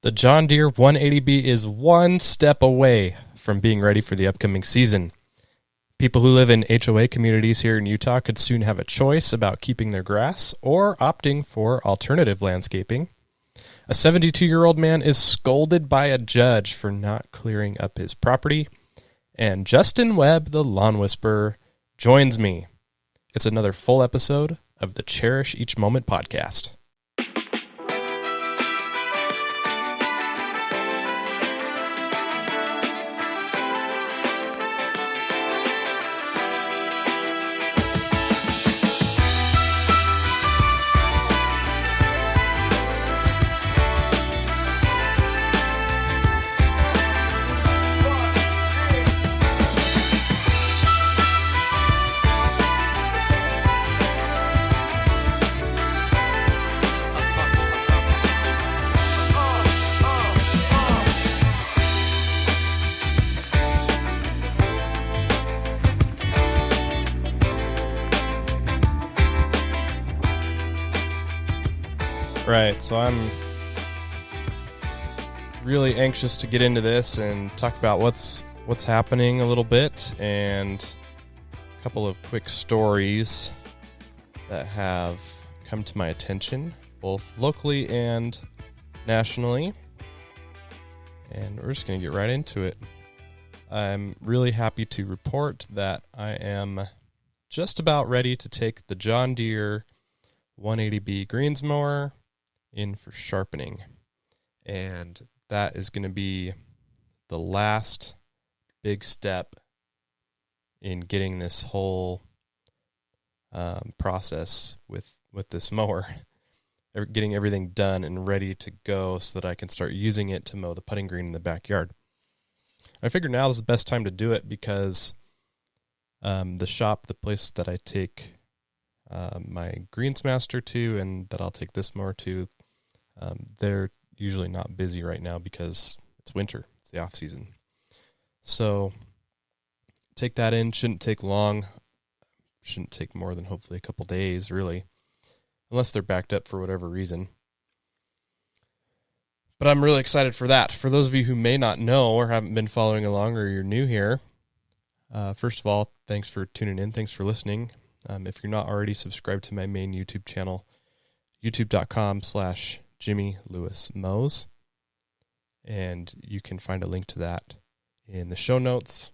The John Deere 180B is one step away from being ready for the upcoming season. People who live in HOA communities here in Utah could soon have a choice about keeping their grass or opting for alternative landscaping. A 72-year-old man is scolded by a judge for not clearing up his property. And Justin Webb, the lawn whisperer, joins me. It's another full episode of the Cherish Each Moment podcast. Right, so I'm really anxious to get into this and talk about what's happening a little bit and a couple of quick stories that have come to my attention, both locally and nationally. And we're just going to get right into it. I'm really happy to report that I am just about ready to take the John Deere 180B greens mower in for sharpening, and that is going to be the last big step in getting this whole process with this mower, getting everything done and ready to go so that I can start using it to mow the putting green in the backyard. I figured now is the best time to do it because the place that I take my Greensmaster to and that I'll take this mower to, they're usually not busy right now because it's winter. It's the off season. So take that in. Shouldn't take long. Shouldn't take more than hopefully a couple days, really, unless they're backed up for whatever reason. But I'm really excited for that. For those of you who may not know or haven't been following along or you're new here, first of all, thanks for tuning in. Thanks for listening. If you're not already subscribed to my main YouTube channel, youtube.com/Jimmy Lewis Mows, and you can find a link to that in the show notes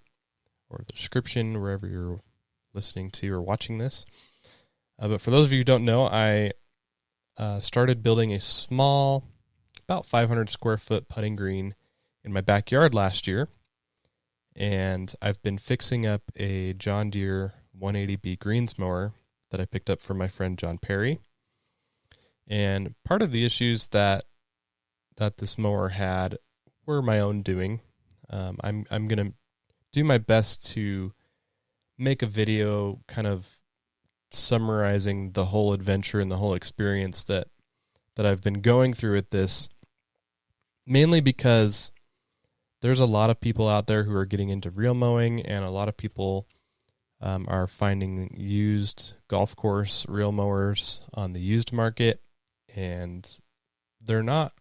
or the description, wherever you're listening to or watching this. But for those of you who don't know, I started building a small, about 500 square foot putting green in my backyard last year, and I've been fixing up a John Deere 180B greens mower that I picked up from my friend John Perry. And part of the issues that this mower had were my own doing. I'm going to do my best to make a video kind of summarizing the whole adventure and the whole experience that I've been going through with this, mainly because there's a lot of people out there who are getting into reel mowing, and a lot of people are finding used golf course reel mowers on the used market, and they're not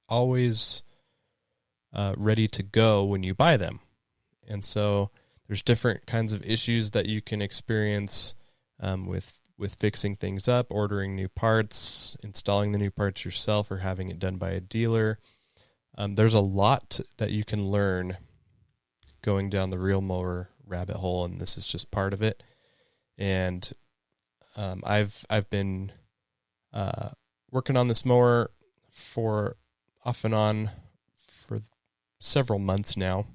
always ready to go when you buy them. And so there's different kinds of issues that you can experience with fixing things up, ordering new parts, installing the new parts yourself, or having it done by a dealer. There's a lot that you can learn going down the reel mower rabbit hole, and this is just part of it. And I've been working on this mower for off and on for several months now,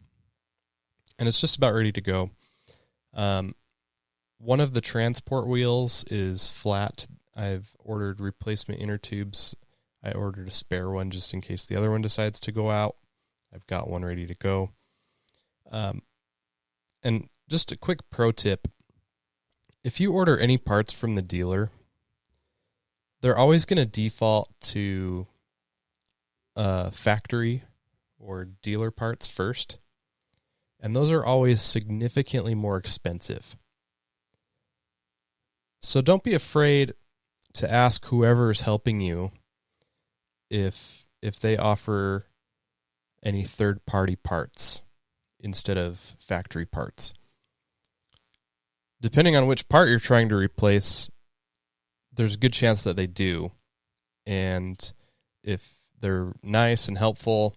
and it's just about ready to go. One of the transport wheels is flat. I've ordered replacement inner tubes. I ordered a spare one just in case the other one decides to go out. I've got one ready to go. And just a quick pro tip, if you order any parts from the dealer, they're always going to default to factory or dealer parts first, and those are always significantly more expensive. So don't be afraid to ask whoever is helping you if if they offer any third-party parts instead of factory parts. Depending on which part you're trying to replace, there's a good chance that they do. And if they're nice and helpful,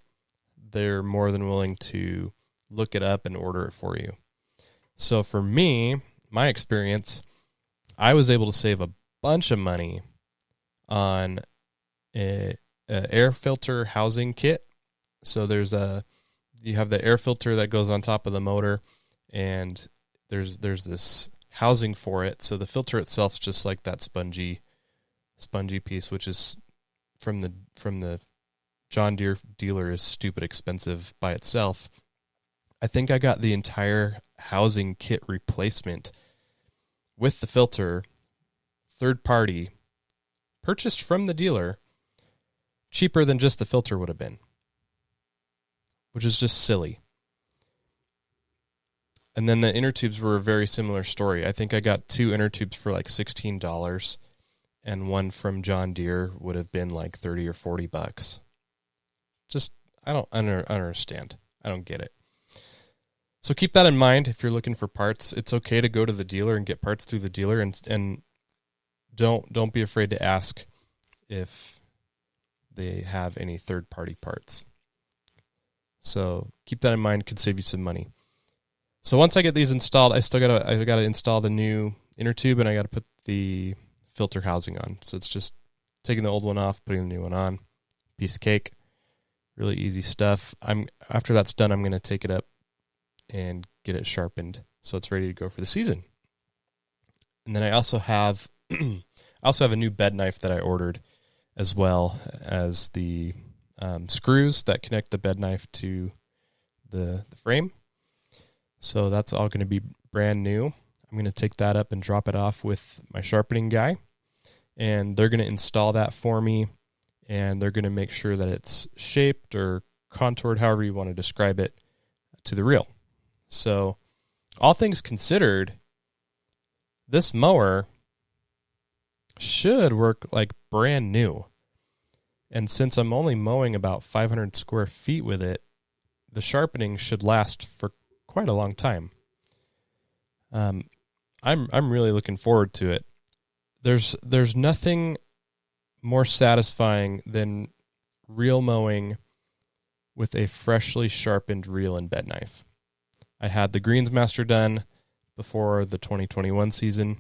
they're more than willing to look it up and order it for you. So for me, my experience, I was able to save a bunch of money on a air filter housing kit. So you have the air filter that goes on top of the motor, and there's this housing for it. So the filter itself is just like that spongy piece, which is from the John Deere dealer is stupid expensive by itself. I think I got the entire housing kit replacement with the filter, third party, purchased from the dealer, cheaper than just the filter would have been, which is just silly. And then the inner tubes were a very similar story. I think I got 2 inner tubes for like $16, and one from John Deere would have been like $30 or $40. Just, I don't understand. I don't get it. So keep that in mind if you're looking for parts. It's okay to go to the dealer and get parts through the dealer, and don't be afraid to ask if they have any third-party parts. So keep that in mind. It could save you some money. So once I get these installed, I gotta install the new inner tube, and I gotta put the filter housing on. So it's just taking the old one off, putting the new one on. Piece of cake. Really easy stuff. After that's done, I'm gonna take it up and get it sharpened so it's ready to go for the season. And then I also have a new bed knife that I ordered, as well as the screws that connect the bed knife to the frame. So that's all going to be brand new. I'm going to take that up and drop it off with my sharpening guy, and they're going to install that for me, and they're going to make sure that it's shaped or contoured, however you want to describe it, to the reel. So all things considered, this mower should work like brand new. And since I'm only mowing about 500 square feet with it, the sharpening should last for quite a long time. I'm really looking forward to it. There's nothing more satisfying than reel mowing with a freshly sharpened reel and bed knife. I had the Greensmaster done before the 2021 season.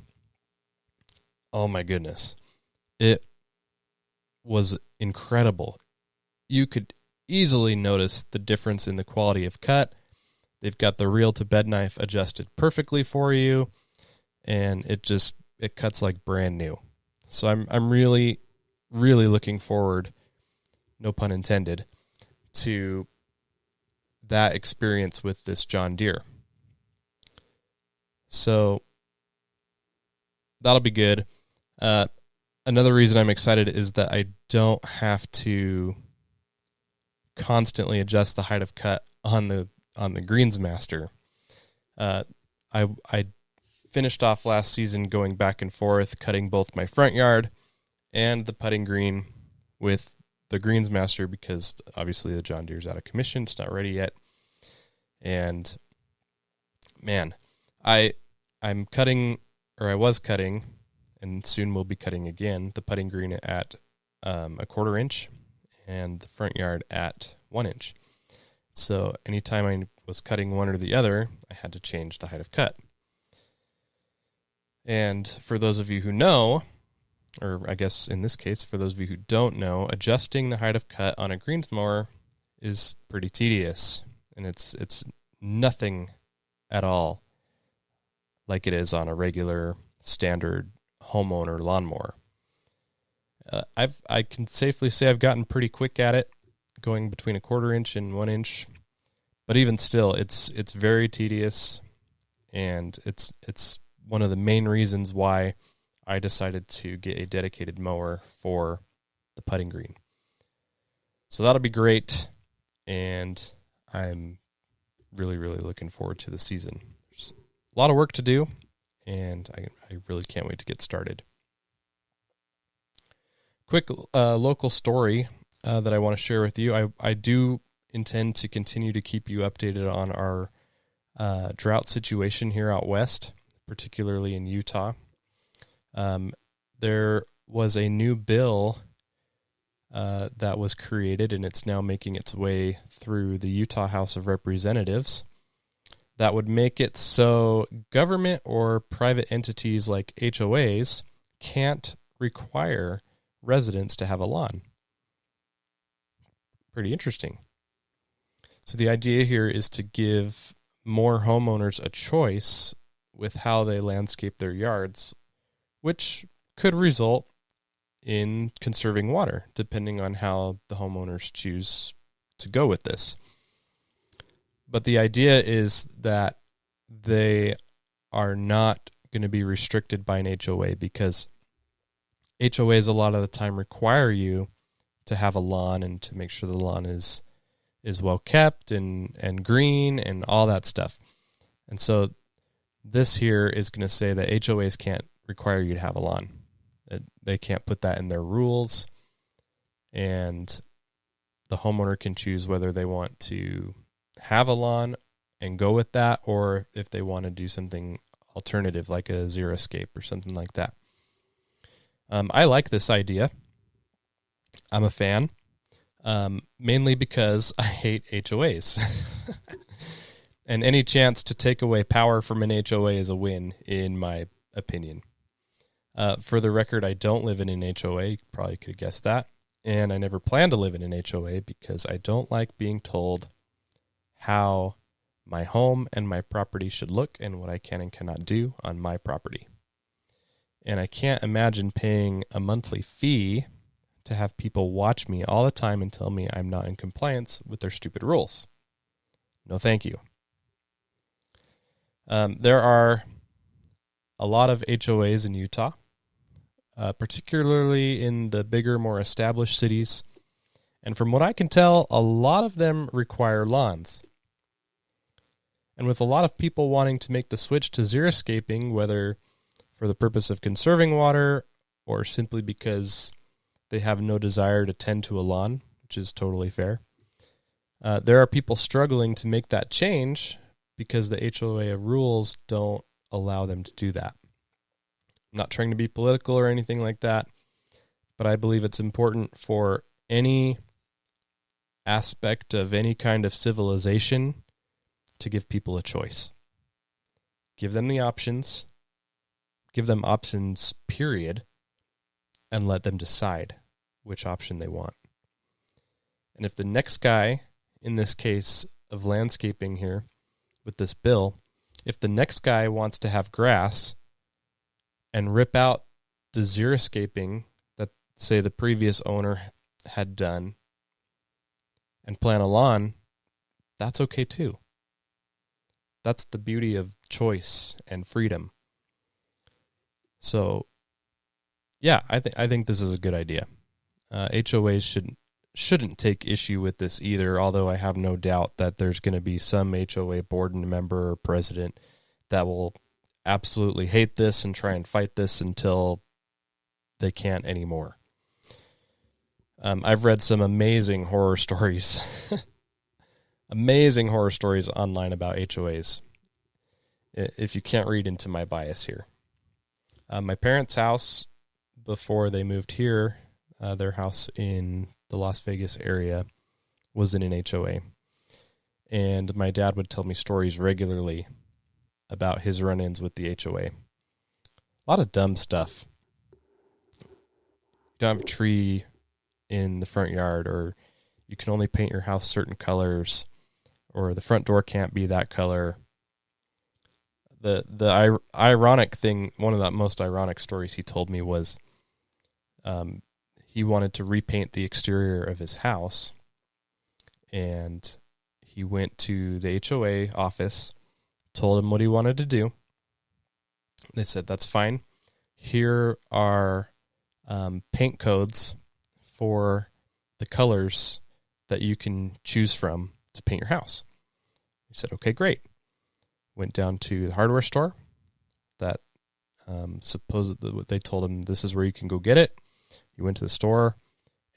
Oh my goodness. It was incredible. You could easily notice the difference in the quality of cut. They've got the reel to bed knife adjusted perfectly for you, and it cuts like brand new. So I'm really, really looking forward, no pun intended, to that experience with this John Deere. So that'll be good. Another reason I'm excited is that I don't have to constantly adjust the height of cut on the Greensmaster. I finished off last season going back and forth, cutting both my front yard and the putting green with the Greensmaster, because obviously the John Deere's out of commission. It's not ready yet. And man, I was cutting, and soon we'll be cutting again, the putting green at a 1/4 inch and the front yard at 1 inch. So anytime I was cutting one or the other, I had to change the height of cut. And for those of you who know, or I guess in this case, for those of you who don't know, adjusting the height of cut on a greens mower is pretty tedious, and it's nothing at all like it is on a regular standard homeowner lawnmower. I can safely say I've gotten pretty quick at it, going between a 1/4 inch and 1 inch, but even still, it's very tedious, and it's one of the main reasons why I decided to get a dedicated mower for the putting green. So that'll be great, and I'm really, really looking forward to the season. There's a lot of work to do, and I really can't wait to get started. Quick local story. that I want to share with you. I do intend to continue to keep you updated on our drought situation here out west, particularly in Utah. There was a new bill that was created, and it's now making its way through the Utah House of Representatives, that would make it so government or private entities like HOAs can't require residents to have a lawn. Pretty interesting. So the idea here is to give more homeowners a choice with how they landscape their yards, which could result in conserving water, depending on how the homeowners choose to go with this. But the idea is that they are not going to be restricted by an HOA, because HOAs a lot of the time require you to have a lawn and to make sure the lawn is well kept and green and all that stuff. And so this here is going to say that HOAs can't require you to have a lawn. They can't put that in their rules, and the homeowner can choose whether they want to have a lawn and go with that, or if they want to do something alternative like a xeriscape or something like that. I like this idea. I'm a fan, mainly because I hate HOAs. And any chance to take away power from an HOA is a win, in my opinion. For the record, I don't live in an HOA. You probably could have guessed that. And I never plan to live in an HOA because I don't like being told how my home and my property should look and what I can and cannot do on my property. And I can't imagine paying a monthly fee to have people watch me all the time and tell me I'm not in compliance with their stupid rules. No, thank you. There are a lot of HOAs in Utah, particularly in the bigger, more established cities. And from what I can tell, a lot of them require lawns. And with a lot of people wanting to make the switch to xeriscaping, whether for the purpose of conserving water or simply because they have no desire to tend to a lawn, which is totally fair, there are people struggling to make that change because the HOA rules don't allow them to do that. I'm not trying to be political or anything like that, but I believe it's important for any aspect of any kind of civilization to give people a choice. Give them the options, give them options, period, and let them decide which option they want. And if the next guy, in this case of landscaping here with this bill, if the next guy wants to have grass and rip out the xeriscaping that, say, the previous owner had done and plant a lawn, that's okay too. That's the beauty of choice and freedom. So, yeah, I think this is a good idea. HOAs shouldn't take issue with this either, although I have no doubt that there's going to be some HOA board member or president that will absolutely hate this and try and fight this until they can't anymore. I've read some amazing horror stories. Amazing horror stories online about HOAs. If you can't read into my bias here. My parents' house, before they moved here, their house in the Las Vegas area was in an HOA. And my dad would tell me stories regularly about his run-ins with the HOA. A lot of dumb stuff. You don't have a tree in the front yard, or you can only paint your house certain colors, or the front door can't be that color. The ironic thing, one of the most ironic stories he told me was he wanted to repaint the exterior of his house, and he went to the HOA office, told him what he wanted to do. They said, that's fine. Here are paint codes for the colors that you can choose from to paint your house. He said, okay, great. Went down to the hardware store that supposedly they told him this is where you can go get it. He went to the store,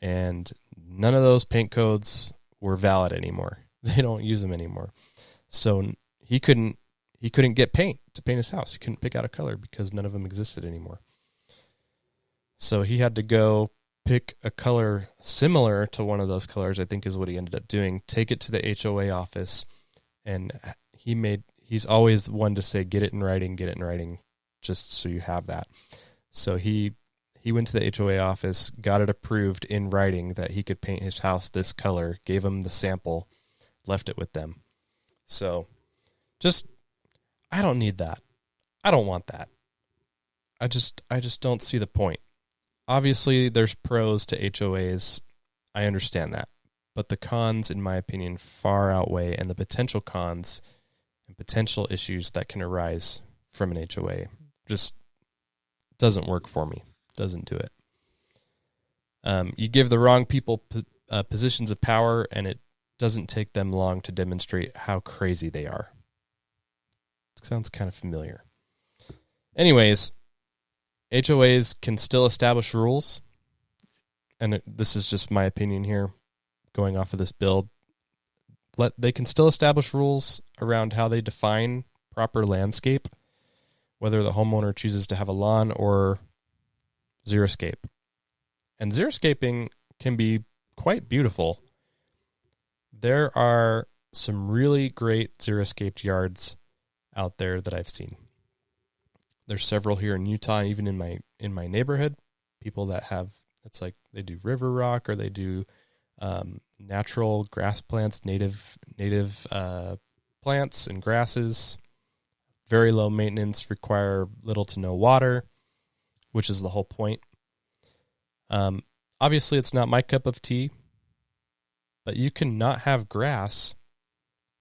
and none of those paint codes were valid anymore. They don't use them anymore. So he couldn't get paint to paint his house. He couldn't pick out a color because none of them existed anymore. So he had to go pick a color similar to one of those colors, I think is what he ended up doing, take it to the HOA office, and he's always one to say, get it in writing, just so you have that. So he went to the HOA office, got it approved in writing that he could paint his house this color, gave him the sample, left it with them. So I don't need that. I don't want that. I just don't see the point. Obviously, there's pros to HOAs. I understand that. But the cons, in my opinion, far outweigh, and the potential cons and potential issues that can arise from an HOA just doesn't work for me. Doesn't do it. You give the wrong people positions of power, and it doesn't take them long to demonstrate how crazy they are. Sounds kind of familiar. Anyways, HOAs can still establish rules, and this is just my opinion here, going off of this build. They can still establish rules around how they define proper landscape, whether the homeowner chooses to have a lawn or xeriscape. And xeriscaping can be quite beautiful. There are some really great xeriscaped yards out there that I've seen. There's several here in Utah, even in my neighborhood. People that have, it's like they do river rock, or they do natural grass plants, native plants and grasses. Very low maintenance, require little to no water, which is the whole point. Obviously, it's not my cup of tea, but you can not have grass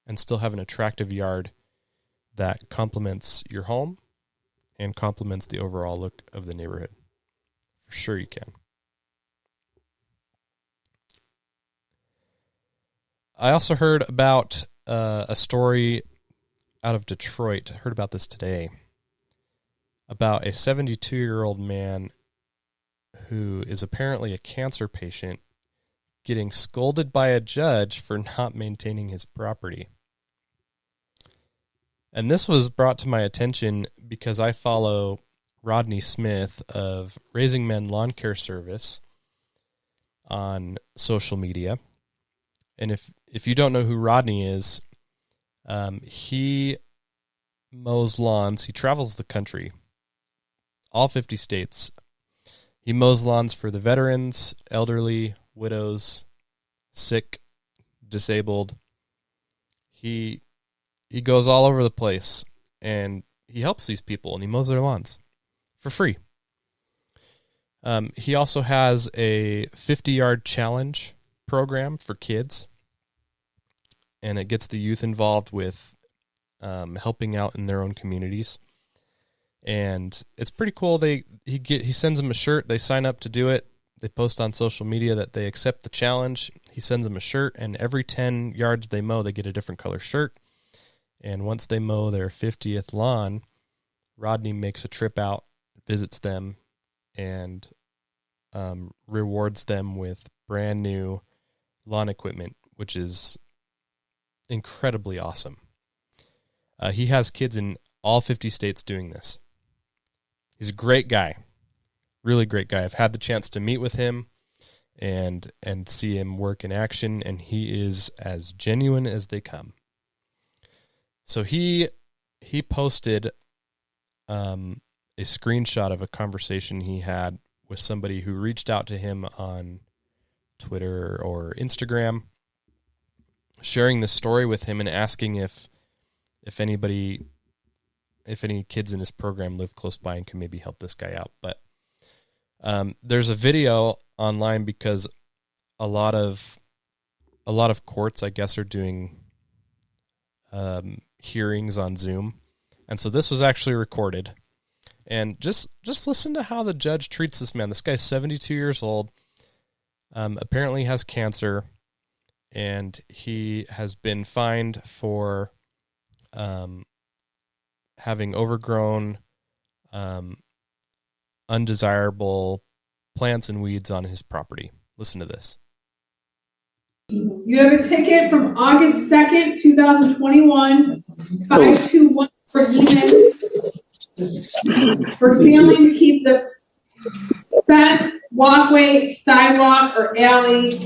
and still have an attractive yard that complements your home and complements the overall look of the neighborhood. For sure you can. I also heard about a story out of Detroit. I heard about this today. About a 72-year-old man who is apparently a cancer patient getting scolded by a judge for not maintaining his property. And this was brought to my attention because I follow Rodney Smith of Raising Men Lawn Care Service on social media. And if you don't know who Rodney is, he mows lawns. He travels the country, all 50 states. He mows lawns for the veterans, elderly, widows, sick, disabled. He goes all over the place, and he helps these people, and he mows their lawns for free. He also has a 50-yard challenge program for kids, and it gets the youth involved with helping out in their own communities. And it's pretty cool. He sends them a shirt. They sign up to do it. They post on social media that they accept the challenge. He sends them a shirt, and every 10 yards they mow, they get a different color shirt. And once they mow their 50th lawn, Rodney makes a trip out, visits them, and rewards them with brand new lawn equipment, which is incredibly awesome. He has kids in all 50 states doing this. He's a great guy, really great guy. I've had the chance to meet with him and see him work in action, and he is as genuine as they come. So he posted a screenshot of a conversation he had with somebody who reached out to him on Twitter or Instagram, sharing the story with him and asking if any kids in his program live close by and can maybe help this guy out. But there's a video online because a lot of courts, I guess, are doing hearings on Zoom. And so this was actually recorded. And just listen to how the judge treats this man. This guy's 72 years old, apparently has cancer, and he has been fined for having overgrown, undesirable plants and weeds on his property. Listen to this. You have a ticket from August 2nd, 2021, 521 for Heman, for failing to keep the fence, walkway, sidewalk, or alley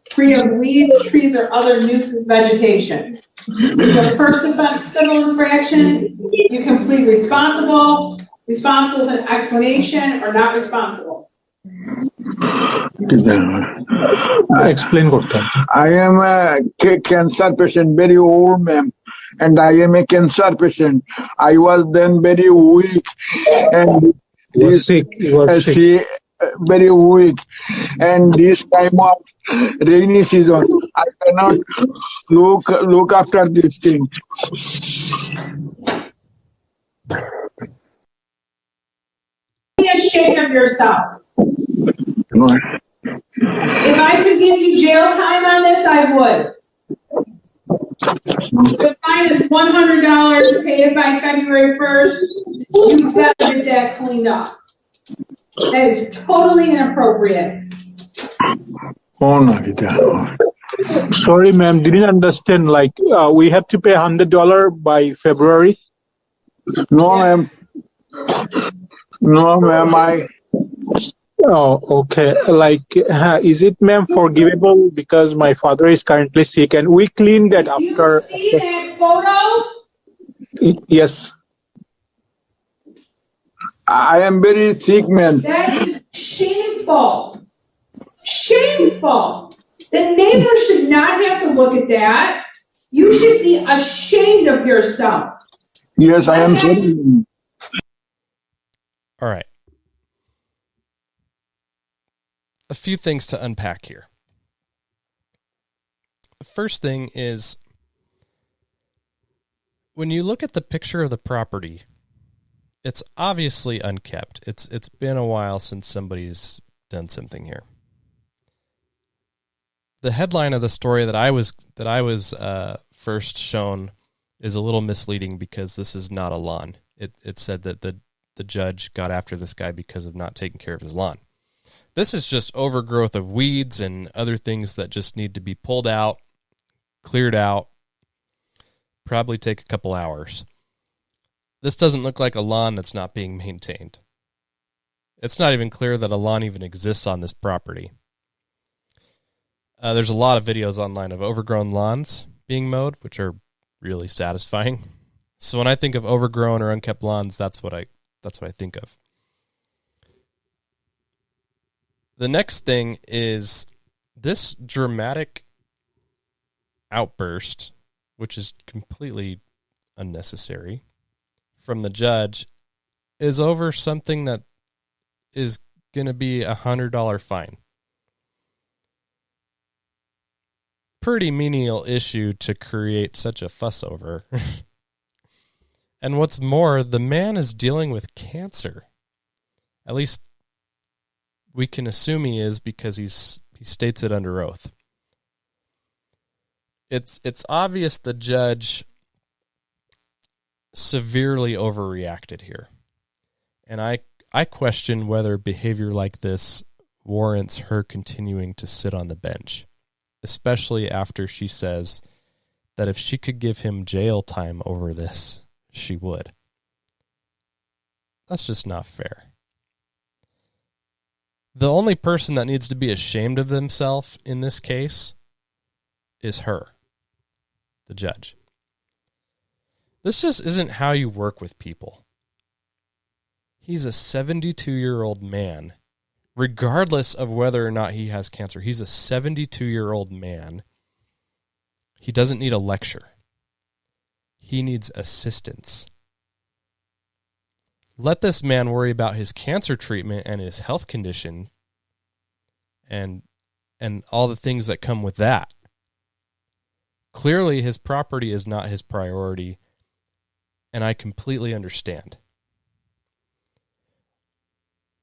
free of weeds, trees, or other nuisance vegetation. It's a first offense civil infraction. You can plead responsible with an explanation, or not responsible. Explain what that. I am a cancer patient, very old, ma'am, and I am a cancer patient. I was then very weak, and very weak, and this time of rainy season, I cannot look after this thing. Be ashamed of yourself. No. If I could give you jail time on this, I would. The fine is $100. Pay it by February 1st. You better get that cleaned up. That is totally inappropriate. Oh no, sorry, ma'am. Didn't understand. Like we have to pay $100 by February. No, ma'am. No, ma'am. Oh, okay. Like, is it, ma'am, forgivable because my father is currently sick and we cleaned that after? You see that photo? Yes. I am very sick, man. That is shameful. Shameful. The neighbor should not have to look at that. You should be ashamed of yourself. Yes, I am sorry. All right. A few things to unpack here. The first thing is, when you look at the picture of the property, it's obviously unkept. It's been a while since somebody's done something here. The headline of the story that I was first shown is a little misleading because this is not a lawn. It said that the judge got after this guy because of not taking care of his lawn. This is just overgrowth of weeds and other things that just need to be pulled out, cleared out, probably take a couple hours. This doesn't look like a lawn that's not being maintained. It's not even clear that a lawn even exists on this property. There's a lot of videos online of overgrown lawns being mowed, which are really satisfying. So when I think of overgrown or unkept lawns, that's what I think of. The next thing is this dramatic outburst, which is completely unnecessary, from the judge, is over something that is going to be $100 fine. Pretty menial issue to create such a fuss over. And what's more, the man is dealing with cancer. At least we can assume he is because he states it under oath. It's obvious the judge severely overreacted here. And I question whether behavior like this warrants her continuing to sit on the bench, especially after she says that if she could give him jail time over this, she would. That's just not fair. The only person that needs to be ashamed of themselves in this case is her, the judge. This just isn't how you work with people. He's a 72-year-old man, regardless of whether or not he has cancer. He's a 72-year-old man. He doesn't need a lecture. He needs assistance. Let this man worry about his cancer treatment and his health condition and all the things that come with that. Clearly, his property is not his priority, and I completely understand.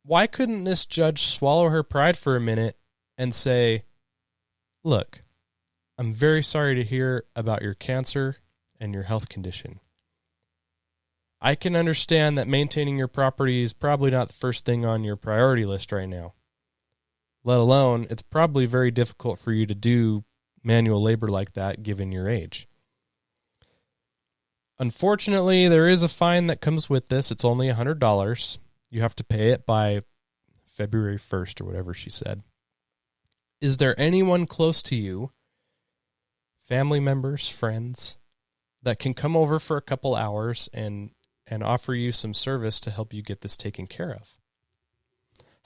Why couldn't this judge swallow her pride for a minute and say, look, I'm very sorry to hear about your cancer and your health condition. I can understand that maintaining your property is probably not the first thing on your priority list right now. Let alone, it's probably very difficult for you to do manual labor like that given your age. Unfortunately, there is a fine that comes with this. It's only $100. You have to pay it by February 1st or whatever she said. Is there anyone close to you, family members, friends, that can come over for a couple hours and offer you some service to help you get this taken care of?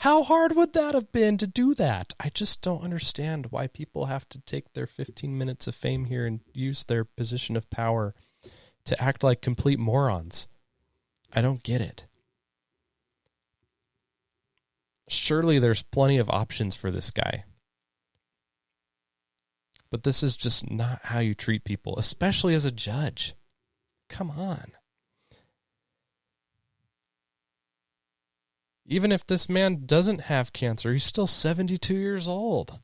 How hard would that have been to do that? I just don't understand why people have to take their 15 minutes of fame here and use their position of power to act like complete morons. I don't get it. Surely there's plenty of options for this guy. But this is just not how you treat people, especially as a judge. Come on. Even if this man doesn't have cancer, he's still 72 years old.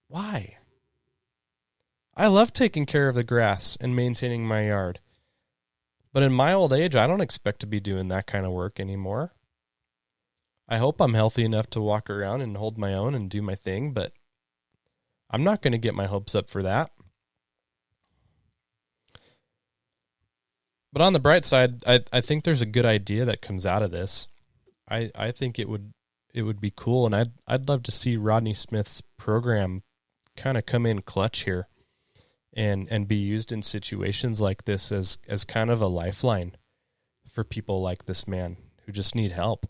Why? I love taking care of the grass and maintaining my yard. But in my old age, I don't expect to be doing that kind of work anymore. I hope I'm healthy enough to walk around and hold my own and do my thing, but I'm not going to get my hopes up for that. But on the bright side, I think there's a good idea that comes out of this. I think it would be cool, and I'd love to see Rodney Smith's program kind of come in clutch here and be used in situations like this as kind of a lifeline for people like this man who just need help.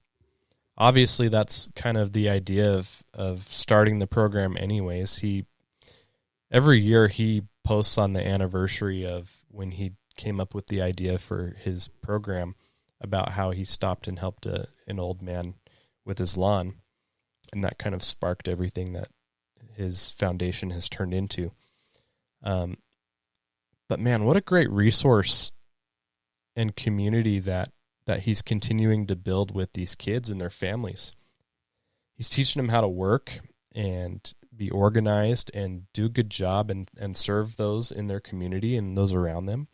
Obviously, that's kind of the idea of starting the program anyways. Every year he posts on the anniversary of when he came up with the idea for his program about how he stopped and helped an old man with his lawn. And that kind of sparked everything that his foundation has turned into. But man, what a great resource and community that he's continuing to build with these kids and their families. He's teaching them how to work and be organized and do a good job and serve those in their community and those around them.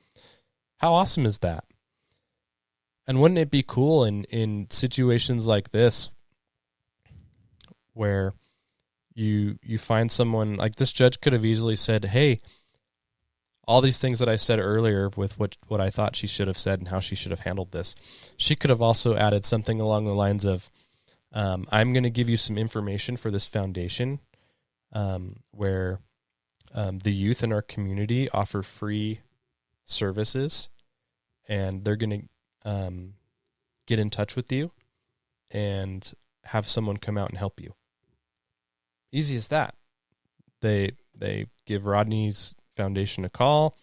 How awesome is that? And wouldn't it be cool in situations like this where you find someone like this judge could have easily said, hey, all these things that I said earlier with what I thought she should have said and how she should have handled this. She could have also added something along the lines of, I'm going to give you some information for this foundation where the youth in our community offer free services, and they're going to get in touch with you and have someone come out and help you. Easy as that. They give Rodney's foundation a call,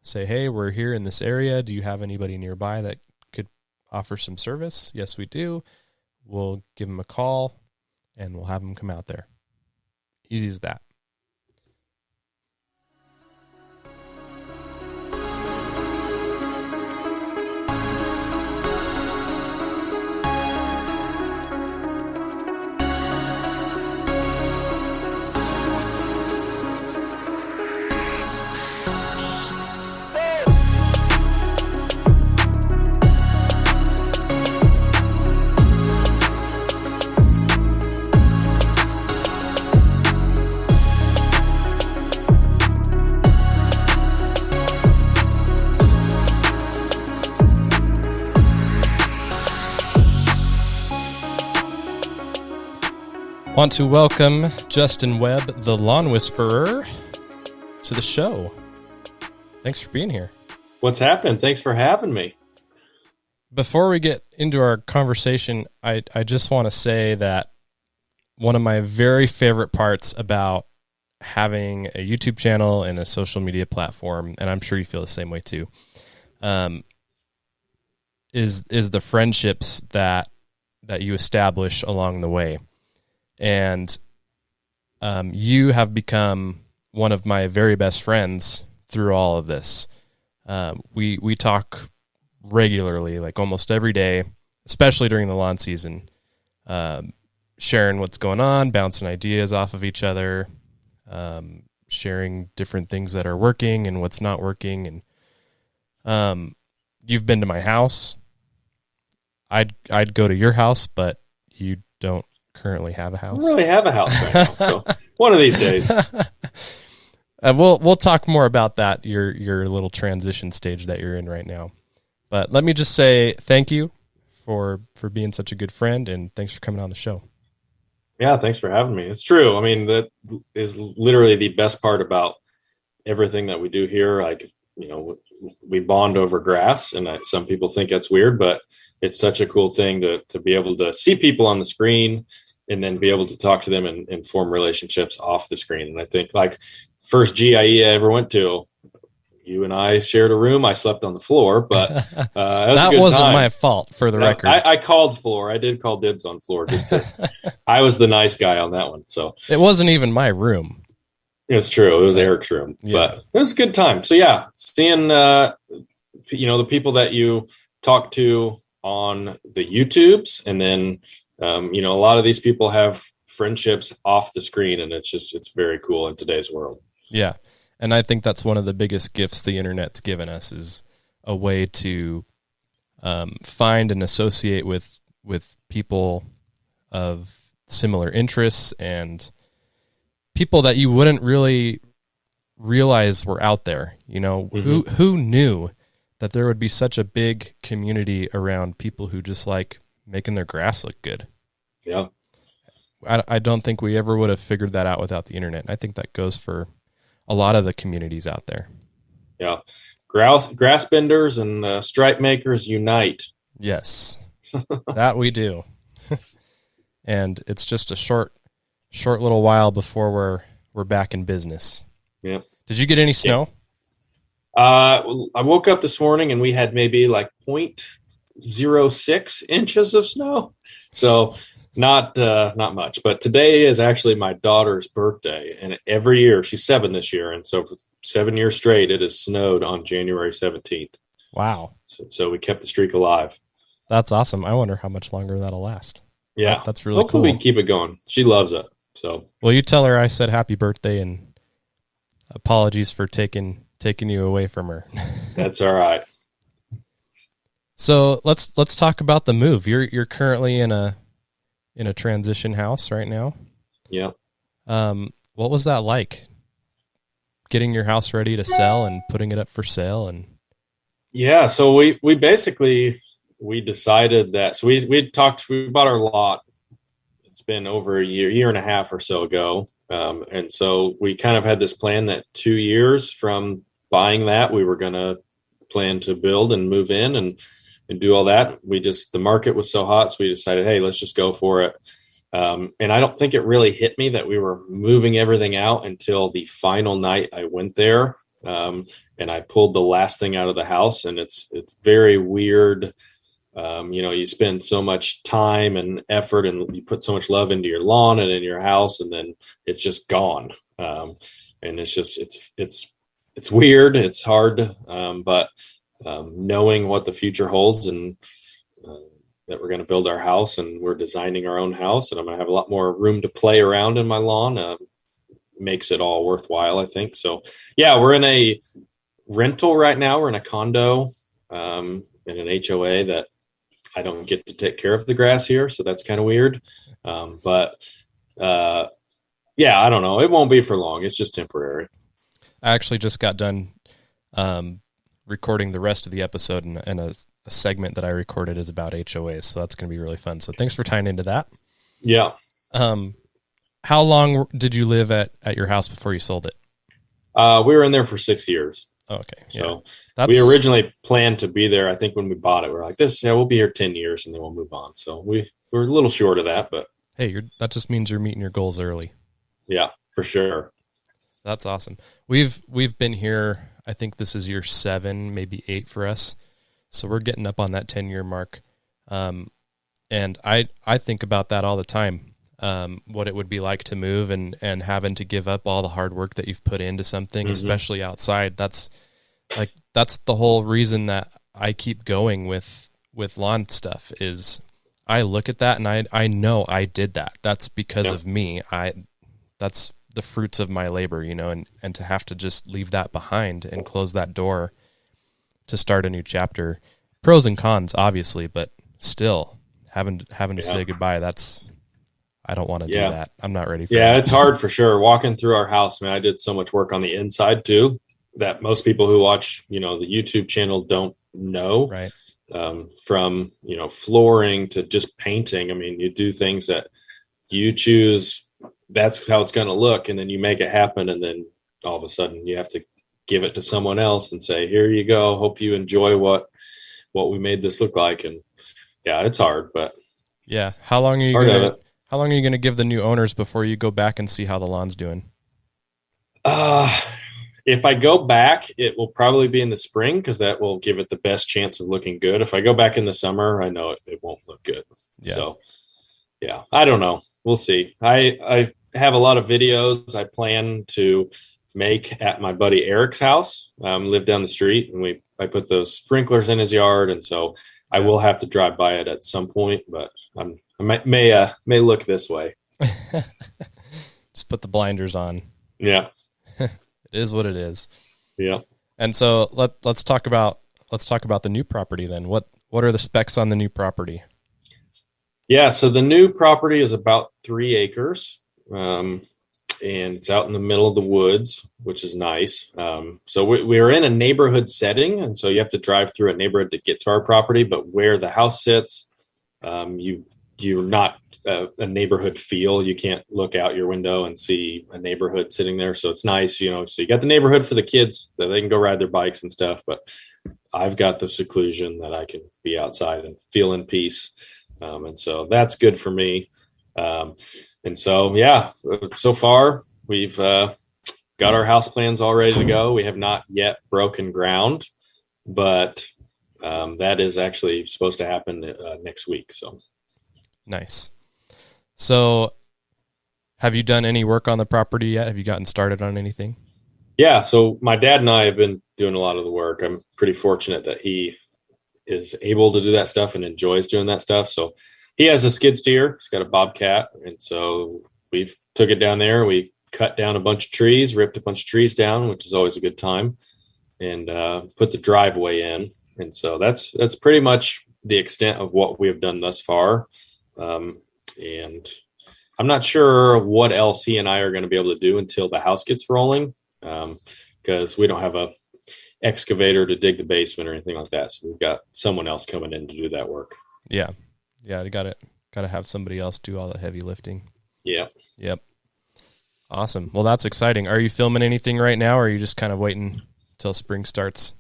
say, hey, we're here in this area. Do you have anybody nearby that could offer some service? Yes, we do. We'll give them a call and we'll have them come out there. Easy as that. Want to welcome Justin Webb, the Lawn Whisperer, to the show. Thanks for being here. What's happening? Thanks for having me. Before we get into our conversation, I just want to say that one of my very favorite parts about having a YouTube channel and a social media platform, and I'm sure you feel the same way too, is the friendships that you establish along the way. And you have become one of my very best friends through all of this. We talk regularly, like almost every day, especially during the lawn season, sharing what's going on, bouncing ideas off of each other, sharing different things that are working and what's not working. And you've been to my house. I'd go to your house, but you don't currently have a I house? don't really have a house right now. So one of these days. We'll talk more about that, your little transition stage that you're in right now. But let me just say thank you for being such a good friend, and thanks for coming on the show. Yeah, thanks for having me. It's true. I mean, that is literally the best part about everything that we do here. Like, we bond over grass, and some people think that's weird, but it's such a cool thing to be able to see people on the screen and then be able to talk to them and form relationships off the screen. And I think, like, first GIE I ever went to, you and I shared a room. I slept on the floor, but that wasn't my fault, for the record. I called floor. I did call dibs on floor. I was the nice guy on that one. So it wasn't even my room. It's true. It was Eric's room, but it was a good time. So yeah, seeing the people that you talk to on the YouTubes, and then a lot of these people have friendships off the screen, and it's very cool in today's world. Yeah. And I think that's one of the biggest gifts the internet's given us, is a way to find and associate with people of similar interests and people that you wouldn't really realize were out there. Who knew that there would be such a big community around people who just like making their grass look good? Yeah. I don't think we ever would have figured that out without the internet. I think that goes for a lot of the communities out there. Yeah. Grass benders and stripe makers unite. Yes, that we do. And it's just a short little while before we're back in business. Yeah. Did you get any snow? I woke up this morning and we had maybe like 0.06 inches of snow. So not much, but today is actually my daughter's birthday, and every year, she's 7 this year, and so for 7 years straight, it has snowed on January 17th. Wow. So we kept the streak alive. That's awesome. I wonder how much longer that'll last. Yeah. That's really Hopefully cool. we can keep it going. She loves it. So, well, you tell her I said happy birthday, and apologies for taking you away from her. That's all right. So let's talk about the move. You're currently in a transition house right now. Yeah. What was that like? Getting your house ready to sell and putting it up for sale? And yeah, so we basically decided that, so we bought our lot. It's been over a year and a half or so ago. And so we kind of had this plan that 2 years from buying that, we were going to plan to build and move in and do all that. The market was so hot, so we decided, hey, let's just go for it. And I don't think it really hit me that we were moving everything out until the final night I went there. And I pulled the last thing out of the house, and it's very weird. You spend so much time and effort, and you put so much love into your lawn and in your house, and then it's just gone. And it's weird. It's hard. But knowing what the future holds, and that we're going to build our house, and we're designing our own house, and I'm going to have a lot more room to play around in my lawn, makes it all worthwhile, I think. So yeah, we're in a rental right now. We're in a condo, in an HOA that I don't get to take care of the grass here. So that's kind of weird. But yeah, I don't know. It won't be for long. It's just temporary. I actually just got done recording the rest of the episode, and a segment that I recorded is about HOAs. So that's going to be really fun. So thanks for tying into that. Yeah. How long did you live at your house before you sold it? We were in there for 6 years. Okay. So we originally planned to be there. I think when we bought it, we were like we'll be here 10 years and then we'll move on. So we're a little short of that, but hey, that just means you're meeting your goals early. Yeah, for sure. That's awesome. We've been here. I think this is year 7, maybe 8 for us. So we're getting up on that 10-year mark. And I think about that all the time. What it would be like to move and having to give up all the hard work that you've put into something, especially outside. That's the whole reason that I keep going with lawn stuff is I look at that and I know I did that. That's because of me. That's the fruits of my labor, and to have to just leave that behind and close that door to start a new chapter. Pros and cons, obviously, but still having to say goodbye. I don't want to do that. I'm not ready for Yeah, that. it's hard for sure. Walking through our house, man, I did so much work on the inside too that most people who watch, the YouTube channel don't know. Right. From, flooring to just painting. I mean, you do things that you choose, that's how it's going to look. And then you make it happen. And then all of a sudden you have to give it to someone else and say, here you go. Hope you enjoy what we made this look like. And yeah, it's hard, but yeah. How long are you part of going to, it. how long are you going to give the new owners before you go back and see how the lawn's doing? If I go back, it will probably be in the spring because that will give it the best chance of looking good. If I go back in the summer, I know it won't look good. Yeah. So, yeah, I don't know. We'll see. I have a lot of videos I plan to make at my buddy Eric's house. Live down the street, and I put those sprinklers in his yard, and so I will have to drive by it at some point. But I may look this way. Just put the blinders on. Yeah. It is what it is. Yeah. And so let's talk about the new property then. What are the specs on the new property? Yeah, so the new property is about 3 acres, and it's out in the middle of the woods, which is nice. So we're in a neighborhood setting, and so you have to drive through a neighborhood to get to our property. But where the house sits, you're not a neighborhood feel. You can't look out your window and see a neighborhood sitting there. So it's nice, so you got the neighborhood for the kids that they can go ride their bikes and stuff, but I've got the seclusion that I can be outside and feel in peace. And so that's good for me. And so, yeah, so far we've got our house plans all ready to go. We have not yet broken ground, but that is actually supposed to happen next week. So nice. So have you done any work on the property yet? Have you gotten started on anything? Yeah. So my dad and I have been doing a lot of the work. I'm pretty fortunate that he is able to do that stuff and enjoys doing that stuff. So he has a skid steer. He's got a Bobcat. And so we've took it down there. We cut down a bunch of trees, ripped a bunch of trees down, which is always a good time, and put the driveway in. And so that's pretty much the extent of what we have done thus far. And I'm not sure what else he and I are going to be able to do until the house gets rolling, because we don't have a excavator to dig the basement or anything like that. So we've got someone else coming in to do that work. Yeah. You got to have somebody else do all the heavy lifting. Yeah. Yep. Awesome. Well, that's exciting. Are you filming anything right now, or are you just kind of waiting till spring starts?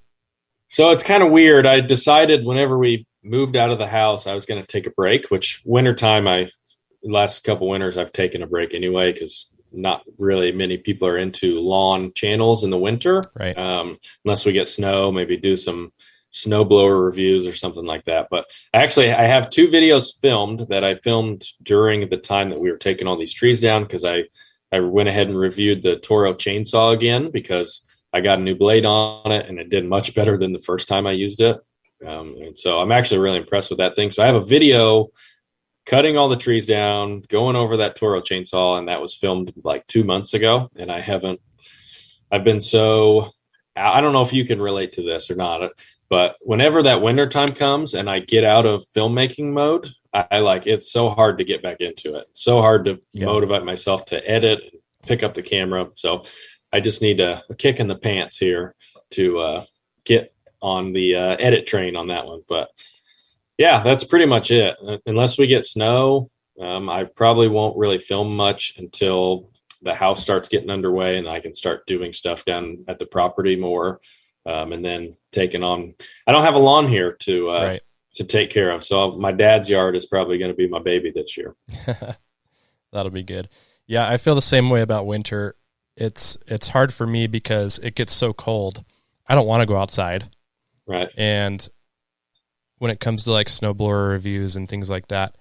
So it's kind of weird. I decided whenever we moved out of the house, I was going to take a break, which wintertime, last couple winters, I've taken a break anyway, because not really many people are into lawn channels in the winter, right? Unless we get snow, maybe do some snowblower reviews or something like that. But I have 2 videos filmed that I filmed during the time that we were taking all these trees down, because I went ahead and reviewed the Toro chainsaw again, because I got a new blade on it and it did much better than the first time I used it. And so I'm actually really impressed with that thing. So I have a video cutting all the trees down, going over that Toro chainsaw, and that was filmed like 2 months ago. And I don't know if you can relate to this or not, but whenever that winter time comes and I get out of filmmaking mode, it's so hard to get back into it. It's so hard to motivate myself to edit and pick up the camera. So I just need a kick in the pants here to get on the edit train on that one. But yeah, that's pretty much it. Unless we get snow, I probably won't really film much until the house starts getting underway and I can start doing stuff down at the property more. And then taking on, I don't have a lawn here to take care of. So my dad's yard is probably going to be my baby this year. That'll be good. Yeah. I feel the same way about winter. It's hard for me because it gets so cold. I don't want to go outside. Right. And when it comes to like snowblower reviews and things like that,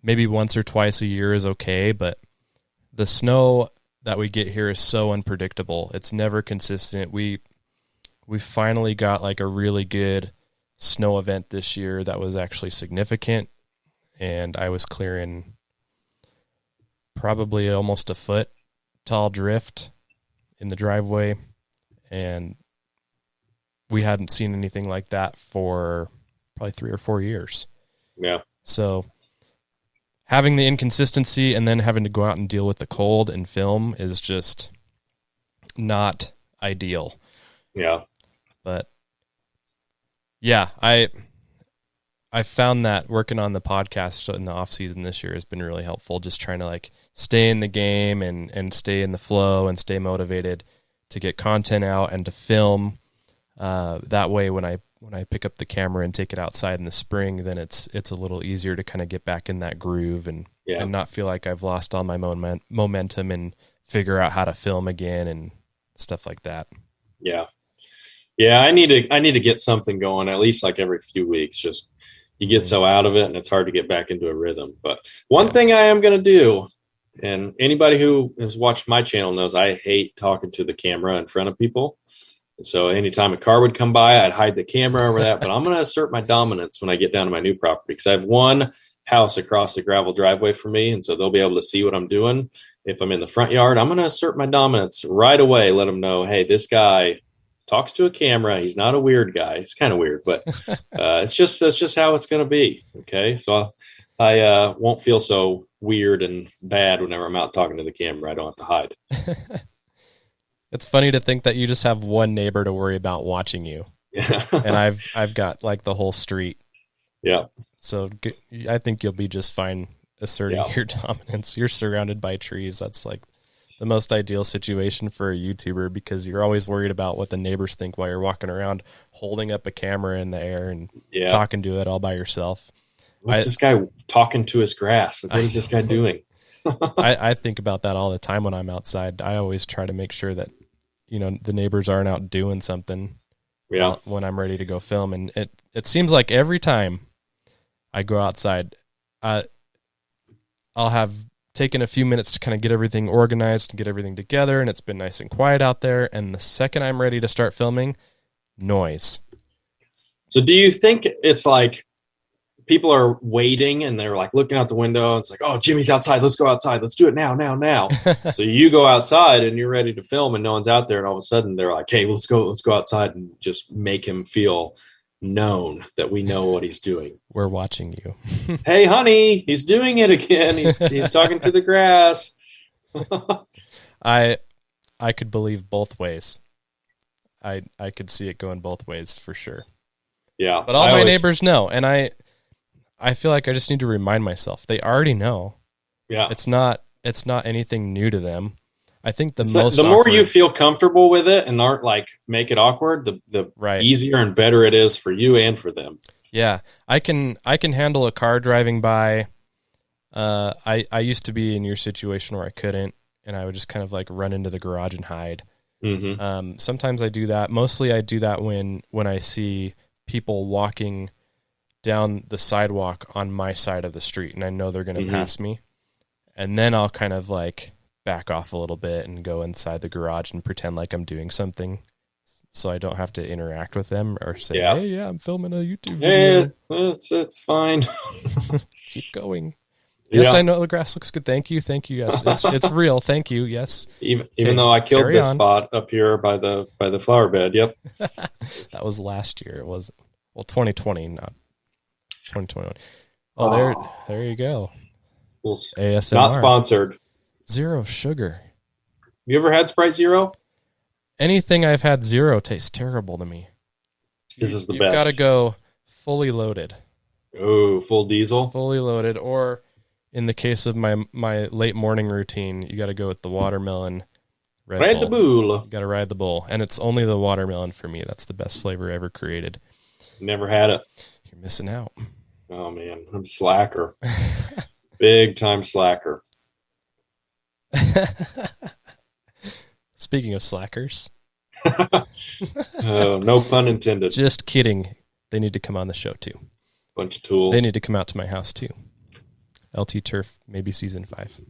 maybe once or twice a year is okay, but the snow that we get here is so unpredictable. It's never consistent. We finally got like a really good snow event this year that was actually significant, and I was clearing probably almost a foot tall drift in the driveway, and we hadn't seen anything like that for probably 3 or 4 years. Yeah. So having the inconsistency and then having to go out and deal with the cold and film is just not ideal. Yeah. But yeah, I found that working on the podcast in the off season this year has been really helpful. Just trying to like stay in the game and stay in the flow and stay motivated to get content out and to film. That way, when I pick up the camera and take it outside in the spring, then it's a little easier to kind of get back in that groove and not feel like I've lost all my momentum and figure out how to film again and stuff like that. Yeah. Yeah. I need to get something going at least like every few weeks. Just you get so out of it and it's hard to get back into a rhythm. But one thing I am going to do, and anybody who has watched my channel knows I hate talking to the camera in front of people. So anytime a car would come by, I'd hide the camera over that. But I'm going to assert my dominance when I get down to my new property because I have one house across the gravel driveway from me. And so they'll be able to see what I'm doing. If I'm in the front yard, I'm going to assert my dominance right away. Let them know, hey, this guy talks to a camera. He's not a weird guy. It's kind of weird, but that's just how it's going to be. Okay. So I won't feel so weird and bad whenever I'm out talking to the camera. I don't have to hide. It's funny to think that you just have one neighbor to worry about watching you. Yeah. And I've got like the whole street. Yeah. So I think you'll be just fine asserting your dominance. You're surrounded by trees. That's like the most ideal situation for a YouTuber because you're always worried about what the neighbors think while you're walking around holding up a camera in the air and talking to it all by yourself. What's this guy talking to his grass? What is this guy doing? I think about that all the time when I'm outside. I always try to make sure that, the neighbors aren't out doing something when I'm ready to go film. And it seems like every time I go outside, I'll have taken a few minutes to kind of get everything organized and get everything together, and it's been nice and quiet out there. And the second I'm ready to start filming, noise. So do you think it's like people are waiting and they're like looking out the window and it's like, oh, Jimmy's outside. Let's go outside. Let's do it now. So you go outside and you're ready to film and no one's out there. And all of a sudden they're like, hey, let's go outside and just make him feel known that we know what he's doing. We're watching you. Hey, honey, he's doing it again. He's talking to the grass. I could believe both ways. I could see it going both ways for sure. Yeah. But all my neighbors know, and I feel like I just need to remind myself. They already know. Yeah. It's not anything new to them. I think the more you feel comfortable with it and aren't like make it awkward, the easier and better it is for you and for them. Yeah. I can handle a car driving by. I used to be in your situation where I couldn't, and I would just kind of like run into the garage and hide. Mm-hmm. Sometimes I do that. Mostly I do that when I see people walking down the sidewalk on my side of the street and I know they're going to pass me. And then I'll kind of like back off a little bit and go inside the garage and pretend like I'm doing something so I don't have to interact with them or say, hey, I'm filming a YouTube video. It's fine. Keep going. Yes, I know the grass looks good. Thank you. Yes, it's real. Thank you. Yes. Even though I killed this spot up here by the flower bed. Yep. That was last year. It was 2020, not 2021. Oh, there you go. ASMR. Not sponsored. Zero sugar. You ever had Sprite Zero? Anything I've had zero tastes terrible to me. This is the best. You've got to go fully loaded. Oh, full diesel? Fully loaded. Or in the case of my late morning routine, you got to go with the watermelon Ride the bull. You got to ride the bull. And it's only the watermelon for me. That's the best flavor ever created. Never had it. You're missing out. Oh, man. I'm slacker. Big time slacker. Speaking of slackers. No pun intended. Just kidding. They need to come on the show too. Bunch of tools. They need to come out to my house too. LT Turf, maybe season 5.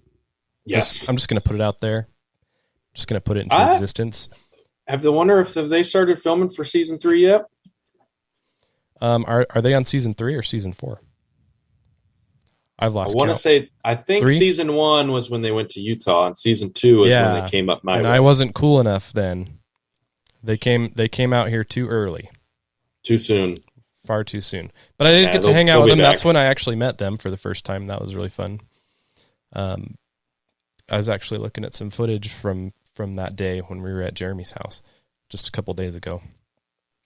Yes. I'm just going to put it out there. Just going to put it into existence. Have they started filming for season 3 yet? Are they on season 3 or season 4? I've lost count. I want to say, I think 3? season 1 was when they went to Utah, and season 2 was when they came up my way. And I wasn't cool enough then. They came out here too early. Too soon. far too soon. But I did get to hang out with them. That's when I actually met them for the first time. That was really fun. I was actually looking at some footage from that day when we were at Jeremy's house just a couple days ago.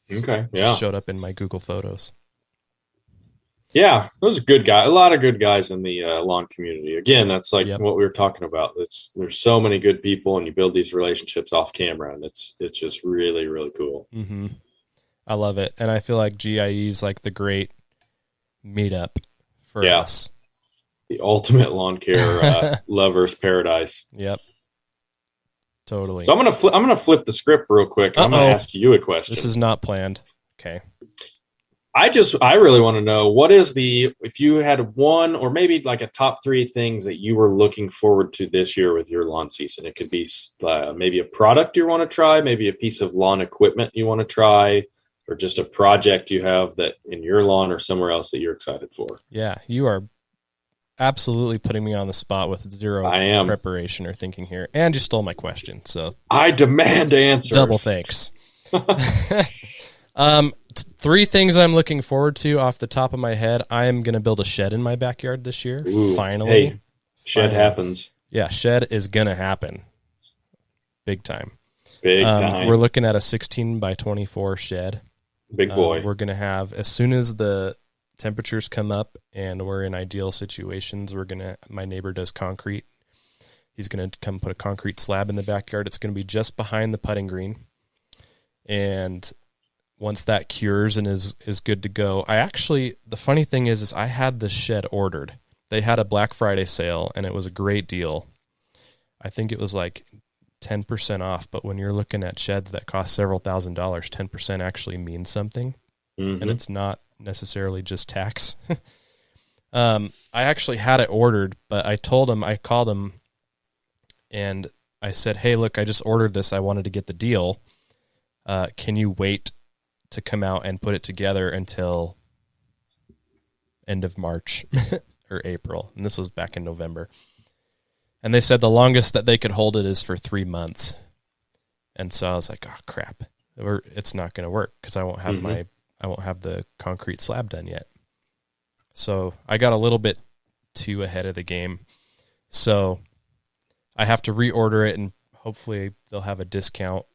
Okay, yeah. Just showed up in my Google Photos. Yeah, those are good guys. A lot of good guys in the lawn community. Again, that's like what we were talking about. There's so many good people, and you build these relationships off camera, and it's just really, really cool. Mm-hmm. I love it, and I feel like GIE is like the great meetup for us. The ultimate lawn care lovers paradise. Yep, totally. So I'm gonna flip the script real quick. I'm gonna ask you a question. This is not planned. Okay. I really want to know, what is if you had one or maybe like a top 3 things that you were looking forward to this year with your lawn season? It could be maybe a product you want to try, maybe a piece of lawn equipment you want to try, or just a project you have that in your lawn or somewhere else that you're excited for. Yeah, you are absolutely putting me on the spot with zero preparation or thinking here. And you stole my question, so I demand answers. Double thanks. 3 things I'm looking forward to off the top of my head. I am going to build a shed in my backyard this year. Ooh, finally. Hey, shed happens. Yeah, shed is going to happen. Big time. Big time. We're looking at a 16 by 24 shed. Big boy. We're going to have, as soon as the temperatures come up and we're in ideal situations, my neighbor does concrete. He's going to come put a concrete slab in the backyard. It's going to be just behind the putting green. And once that cures and is good to go, the funny thing is I had this shed ordered. They had a Black Friday sale, and it was a great deal. I think it was like 10% off, but when you're looking at sheds that cost several $1,000s, 10% actually means something, and it's not necessarily just tax. I actually had it ordered, but I called him, and I said, hey, look, I just ordered this. I wanted to get the deal. Can you wait to come out and put it together until end of March or April? And this was back in November. And they said the longest that they could hold it is for 3 months. And so I was like, oh crap, it's not going to work because I won't have the concrete slab done yet. So I got a little bit too ahead of the game. So I have to reorder it, and hopefully they'll have a discount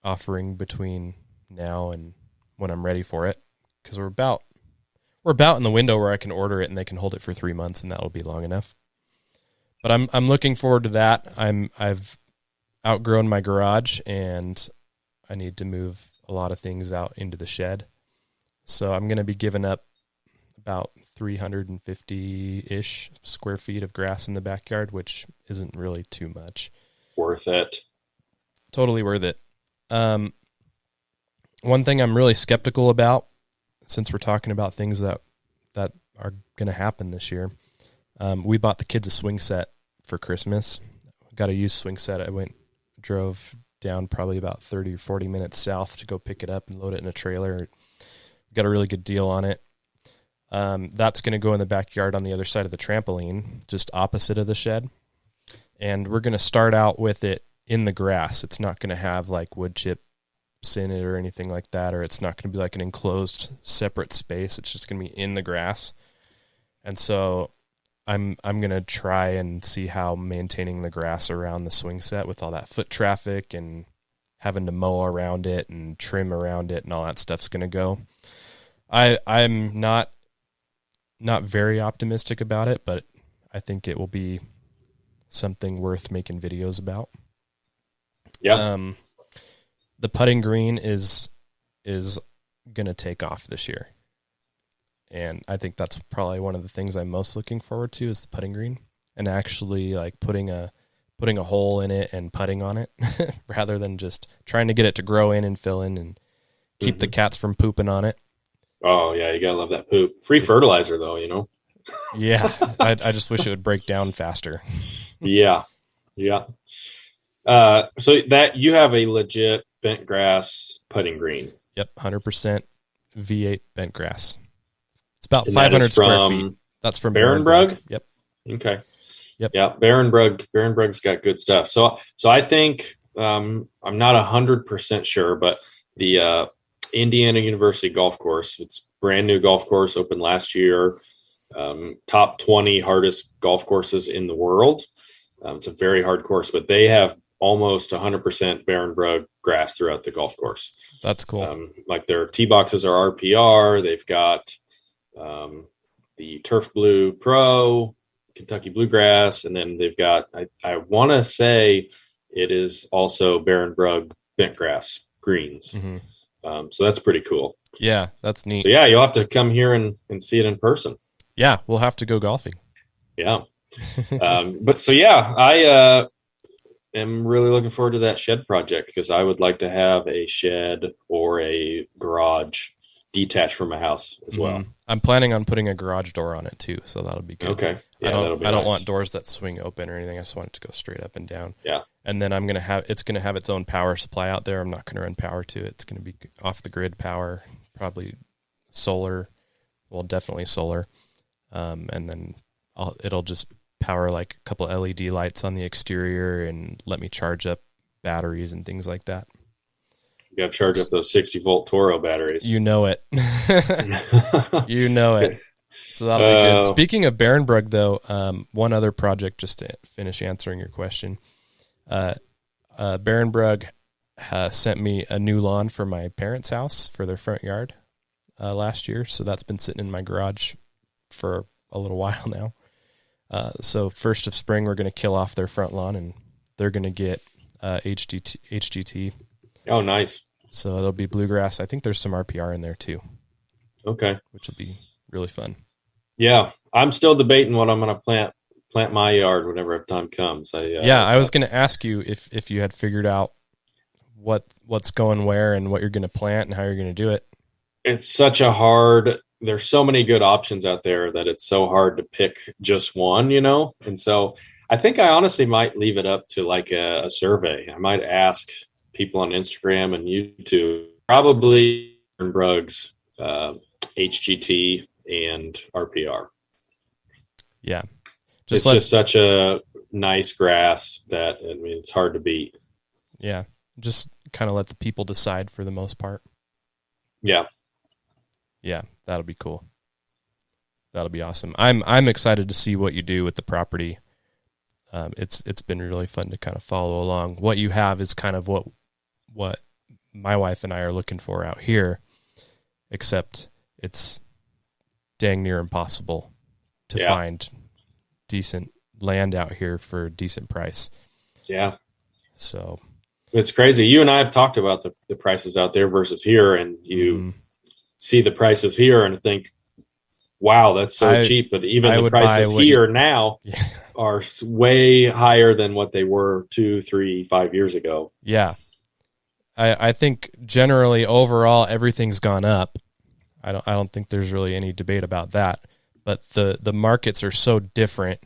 offering between now and when I'm ready for it, because we're about in the window where I can order it and they can hold it for 3 months, and that'll be long enough. But I'm looking forward to that. I've outgrown my garage, and I need to move a lot of things out into the shed. So I'm going to be giving up about 350-ish square feet of grass in the backyard, which isn't really too much. Worth it. Totally worth it. One thing I'm really skeptical about, since we're talking about things that are going to happen this year, we bought the kids a swing set for Christmas. Got a used swing set. Drove down probably about 30 or 40 minutes south to go pick it up and load it in a trailer. Got a really good deal on it. That's going to go in the backyard on the other side of the trampoline, just opposite of the shed. And we're going to start out with it in the grass. It's not going to have like wood chips in it or anything like that, or it's not going to be like an enclosed separate space. It's just going to be in the grass. And so I'm going to try and see how maintaining the grass around the swing set with all that foot traffic and having to mow around it and trim around it and all that stuff's going to go. I'm not very optimistic about it, but I think it will be something worth making videos about. Yeah. The putting green is going to take off this year. And I think that's probably one of the things I'm most looking forward to is the putting green, and actually like putting a hole in it and putting on it rather than just trying to get it to grow in and fill in and keep the cats from pooping on it. Oh yeah. You gotta love that poop. Free fertilizer though, you know? Yeah. I just wish it would break down faster. Yeah. Yeah. So that you have a legit bent grass putting green. Yep. 100% V8 bent grass. It's about 500 square feet. That's from Barenbrug? Yep. Okay. Yep. Yeah. Barenbrug's got good stuff. So I think, I'm not 100% sure, but the, Indiana University golf course, it's brand new golf course, opened last year. Top 20 hardest golf courses in the world. It's a very hard course, but they have almost 100% Barenbrug grass throughout the golf course. That's cool. Like their tee boxes are RPR. They've got the Turf Blue Pro, Kentucky Bluegrass, and then they've got, I want to say it is also Barenbrug bent grass greens. Mm-hmm. So that's pretty cool. Yeah, that's neat. So yeah, you'll have to come here and see it in person. Yeah, we'll have to go golfing. Yeah. But so yeah, I am really looking forward to that shed project because I would like to have a shed or a garage detached from my house as well. I'm planning on putting a garage door on it too, so that'll be good. Okay. Yeah, I don't want doors that swing open or anything. I just want it to go straight up and down. Yeah. And then it's gonna have its own power supply out there. I'm not gonna run power to it. It's gonna be off the grid power, probably solar. Well, definitely solar. And then it'll just power like a couple LED lights on the exterior and let me charge up batteries and things like that. You got to charge up those 60-volt Toro batteries. You know it. You know it. So that'll be good. Speaking of Barenbrug, though, one other project just to finish answering your question. Barenbrug sent me a new lawn for my parents' house for their front yard last year. So that's been sitting in my garage for a little while now. So first of spring, we're going to kill off their front lawn, and they're going to get HGT. Oh, nice. So it'll be bluegrass. I think there's some RPR in there too. Okay. Which will be really fun. Yeah. I'm still debating what I'm going to plant my yard whenever time comes. I was going to ask you if you had figured out what's going where and what you're going to plant and how you're going to do it. It's such there's so many good options out there that it's so hard to pick just one, And so I think I honestly might leave it up to like a survey. I might ask people on Instagram and YouTube, probably Barenbrug's HGT and RPR. Yeah. It's just such a nice grass that, it's hard to beat. Yeah. Just kind of let the people decide for the most part. Yeah. Yeah, that'll be cool. That'll be awesome. I'm excited to see what you do with the property. It's been really fun to kind of follow along. What you have is kind of what my wife and I are looking for out here, except it's dang near impossible to find decent land out here for a decent price. Yeah. So it's crazy. You and I have talked about the prices out there versus here, and you see the prices here and think, wow, that's so cheap. But even the prices here now are way higher than what they were 2, 3, 5 years ago. Yeah. I think generally overall everything's gone up. I don't think there's really any debate about that. But the markets are so different.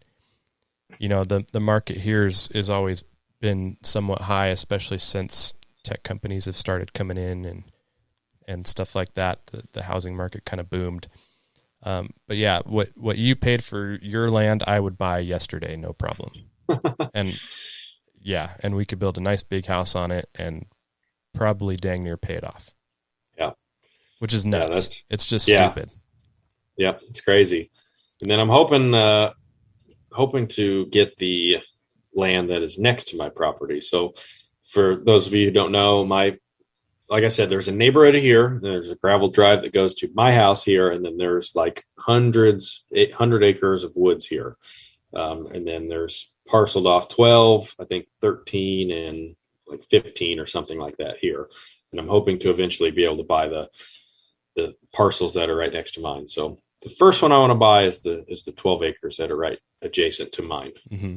The market here is always been somewhat high, especially since tech companies have started coming in and stuff like that. The housing market kind of boomed. But yeah, what you paid for your land, I would buy yesterday, no problem. And we could build a nice big house on it and probably dang near pay it off. Yeah. Which is nuts. It's just stupid. Yeah, it's crazy. And then I'm hoping to get the land that is next to my property. So for those of you who don't know, like I said, there's a neighborhood here. There's a gravel drive that goes to my house here. And then there's like 800 acres of woods here. And then there's parceled off 12, I think 13 and like 15 or something like that here. And I'm hoping to eventually be able to buy the parcels that are right next to mine. So the first one I want to buy is the 12 acres that are right adjacent to mine. Mm-hmm.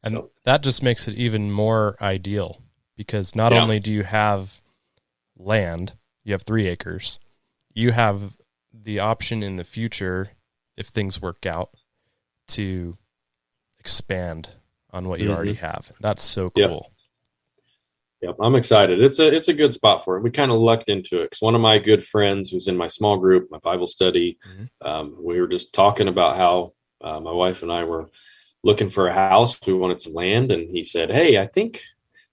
And that just makes it even more ideal because not only do you have land, you have 3 acres, you have the option in the future, if things work out, to expand on what you already have. That's so cool. Yep, I'm excited. It's a good spot for it. We kind of lucked into it because one of my good friends who's in my small group, my Bible study, we were just talking about how my wife and I were looking for a house. We wanted some land, and he said, "Hey, I think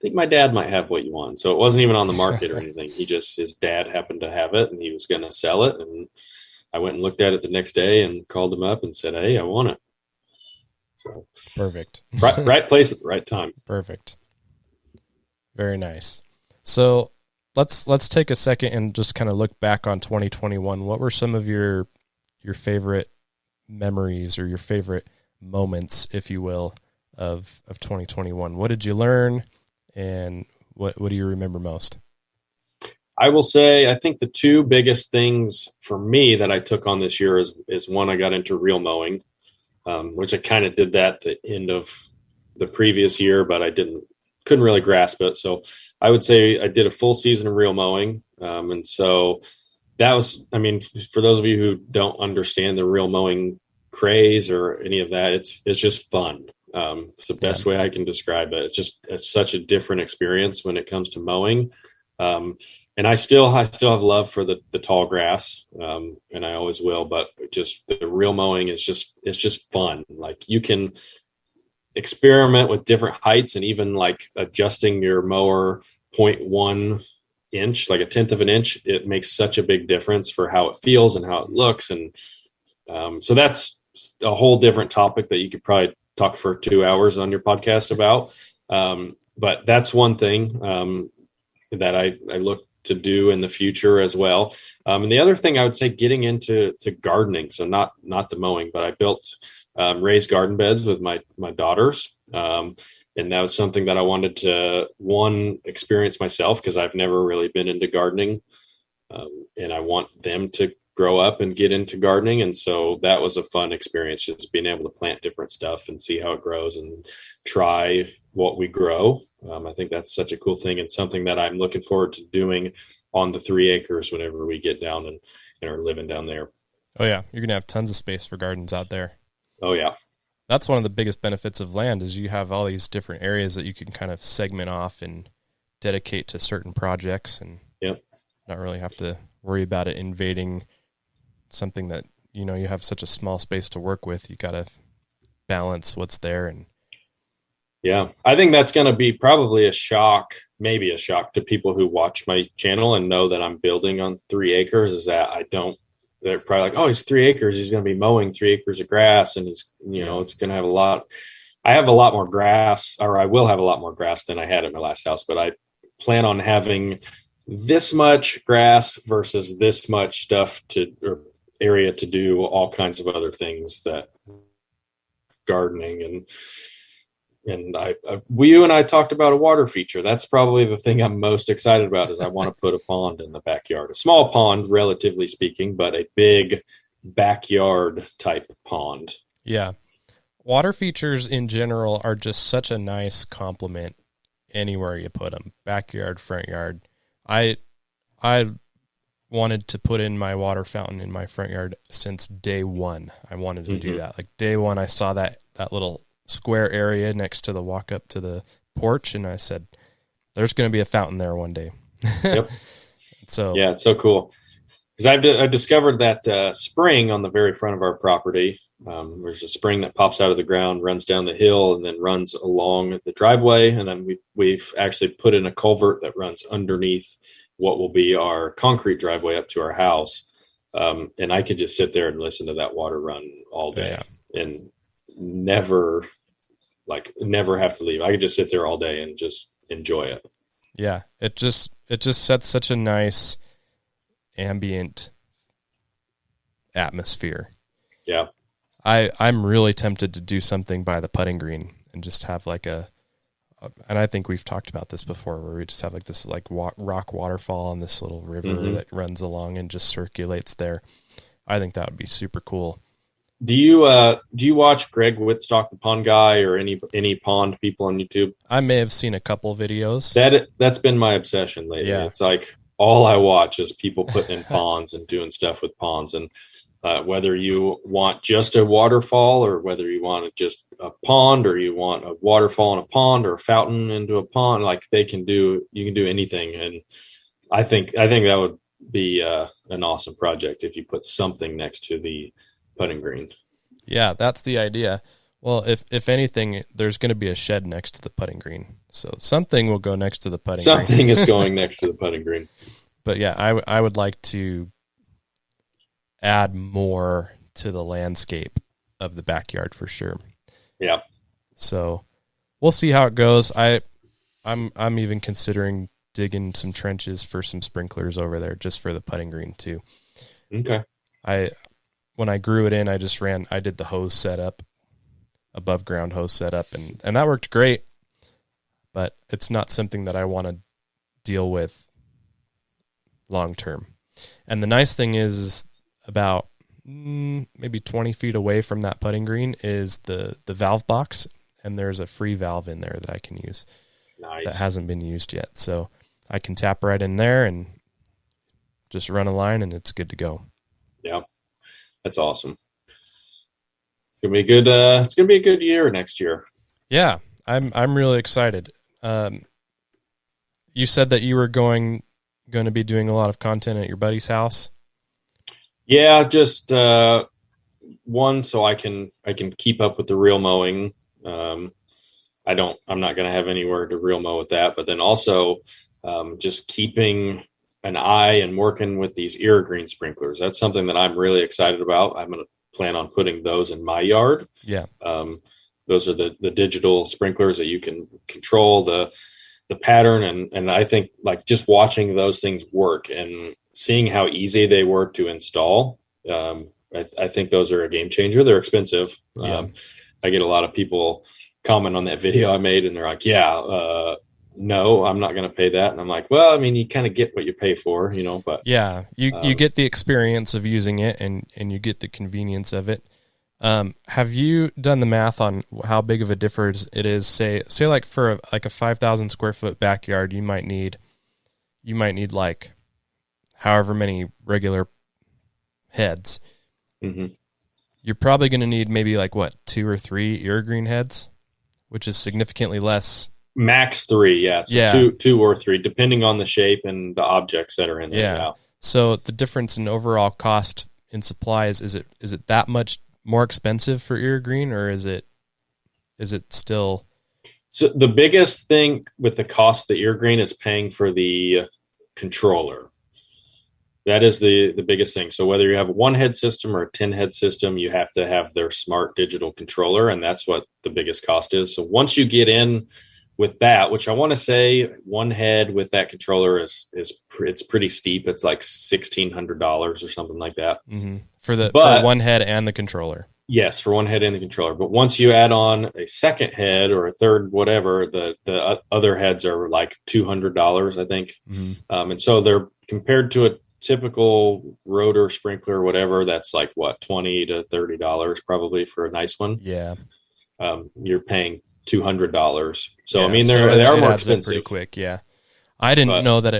think my dad might have what you want. So it wasn't even on the market or anything. His dad happened to have it and he was going to sell it. And I went and looked at it the next day and called him up and said, hey, I want it. So Perfect. right place at the right time. Perfect. Very nice. So let's take a second and just kind of look back on 2021. What were some of your favorite memories or your favorite moments, if you will, of 2021? What did you learn, and what do you remember most? I will say, I think the two biggest things for me that I took on this year is one, I got into reel mowing, which I kind of did that at the end of the previous year, but I couldn't really grasp it. So I would say I did a full season of reel mowing. And so that was, I mean, for those of you who don't understand the reel mowing craze or any of that, it's just fun. It's the best way I can describe it. It's such a different experience when it comes to mowing. And I still have love for the tall grass. And I always will, but just the reel mowing it's just fun. Like you can experiment with different heights and even like adjusting your mower 0.1 inch, like a tenth of an inch. It makes such a big difference for how it feels and how it looks. And so that's a whole different topic that you could probably talk for 2 hours on your podcast about. But that's one thing that I look to do in the future as well. And the other thing I would say, getting into gardening. So not the mowing, but I built raised garden beds with my daughters. And that was something that I wanted to, experience myself, because I've never really been into gardening. And I want them to grow up and get into gardening. And so that was a fun experience, just being able to plant different stuff and see how it grows and try what we grow. I think that's such a cool thing, and something that I'm looking forward to doing on the 3 acres whenever we get down and are living down there. Oh yeah. You're going to have tons of space for gardens out there. Oh yeah. That's one of the biggest benefits of land, is you have all these different areas that you can kind of segment off and dedicate to certain projects, and not really have to worry about it invading something that, you have such a small space to work with. You got to balance what's there. And yeah, I think that's going to be probably maybe a shock to people who watch my channel and know that I'm building on 3 acres, is that they're probably like, oh, he's 3 acres. He's going to be mowing 3 acres of grass. And he's, it's going to have I have a lot more grass, or I will have a lot more grass than I had at my last house, but I plan on having this much grass versus this much stuff or area to do all kinds of other things, that gardening and you and I talked about a water feature. That's probably the thing I'm most excited about, is I want to put a pond in the backyard, a small pond, relatively speaking, but a big backyard type pond. Yeah. Water features in general are just such a nice complement anywhere you put them, backyard, front yard. I wanted to put in my water fountain in my front yard since day one. I wanted to do that. Like day one, I saw that little square area next to the walk up to the porch, and I said, there's going to be a fountain there one day. Yep. So yeah, it's so cool, because I've discovered that spring on the very front of our property. There's a spring that pops out of the ground, runs down the hill, and then runs along the driveway. And then we've actually put in a culvert that runs underneath what will be our concrete driveway up to our house. And I could just sit there and listen to that water run all day and never have to leave. I could just sit there all day and just enjoy it. Yeah. It just sets such a nice ambient atmosphere. Yeah. I'm really tempted to do something by the putting green and just have like and I think we've talked about this before, where we just have like this like rock waterfall on this little river that runs along and just circulates there. I think that would be super cool. Do you watch Greg Whitstock, the pond guy, or any pond people on YouTube? I may have seen a couple videos. That's been my obsession lately. Yeah. It's like all I watch is people putting in ponds and doing stuff with ponds. And whether you want just a waterfall, or whether you want just a pond, or you want a waterfall in a pond, or a fountain into a pond, like you can do anything. And I think that would be an awesome project if you put something next to the putting green. Yeah, that's the idea. Well, if anything, there's going to be a shed next to the putting green, so something will go next to the putting green. Something is going next to the putting green. But yeah, I would like to add more to the landscape of the backyard for sure. Yeah. So we'll see how it goes. I'm even considering digging some trenches for some sprinklers over there just for the putting green too. Okay. When I grew it in, I did the hose setup, above ground hose setup, and that worked great, but it's not something that I want to deal with long term. And the nice thing is about maybe 20 feet away from that putting green is the valve box, and there's a free valve in there that I can use. Nice. That hasn't been used yet. So I can tap right in there and just run a line and it's good to go. Yeah. That's awesome. It's gonna be good. It's gonna be a good year next year. Yeah, I'm really excited. You said that you were going to be doing a lot of content at your buddy's house. Yeah, just one so I can keep up with the reel mowing. I'm not going to have anywhere to reel mow with that, but then also just keeping an eye and working with these green sprinklers. That's something that I'm really excited about. I'm going to plan on putting those in my yard. Yeah. Those are the digital sprinklers that you can control the pattern. And I think like just watching those things work and seeing how easy they work to install. I think those are a game changer. They're expensive. Yeah. I get a lot of people comment on that video I made and they're like, no, I'm not going to pay that. And I'm like, well, I mean, you kind of get what you pay for, but yeah, you get the experience of using it and you get the convenience of it. Have you done the math on how big of a difference it is? Say like for a 5,000 square foot backyard, you might need like however many regular heads. Mm-hmm. You're probably going to need maybe like 2 or 3 green heads, which is significantly less. Max 3, yeah. So yeah. two or 3, depending on the shape and the objects that are in there. Yeah. So the difference in overall cost in supplies, is it that much more expensive for green, or is it still? So the biggest thing with the cost of the green is paying for the controller. That is the biggest thing. So whether you have a 1-head system or a 10-head system, you have to have their smart digital controller, and that's what the biggest cost is. So once you get in with that, which I want to say 1 head with that controller is it's pretty steep. It's like $1,600 or something like that. Mm-hmm. For 1 head and the controller. Yes, for 1 head and the controller. But once you add on a second head or a third, whatever, the other heads are like $200, I think. Mm-hmm. And so they're compared to a typical rotor sprinkler, whatever, that's like $20 to $30 probably for a nice one. Yeah. You're paying $200. So yeah, I mean, they are more expensive. Pretty quick, yeah. I didn't know that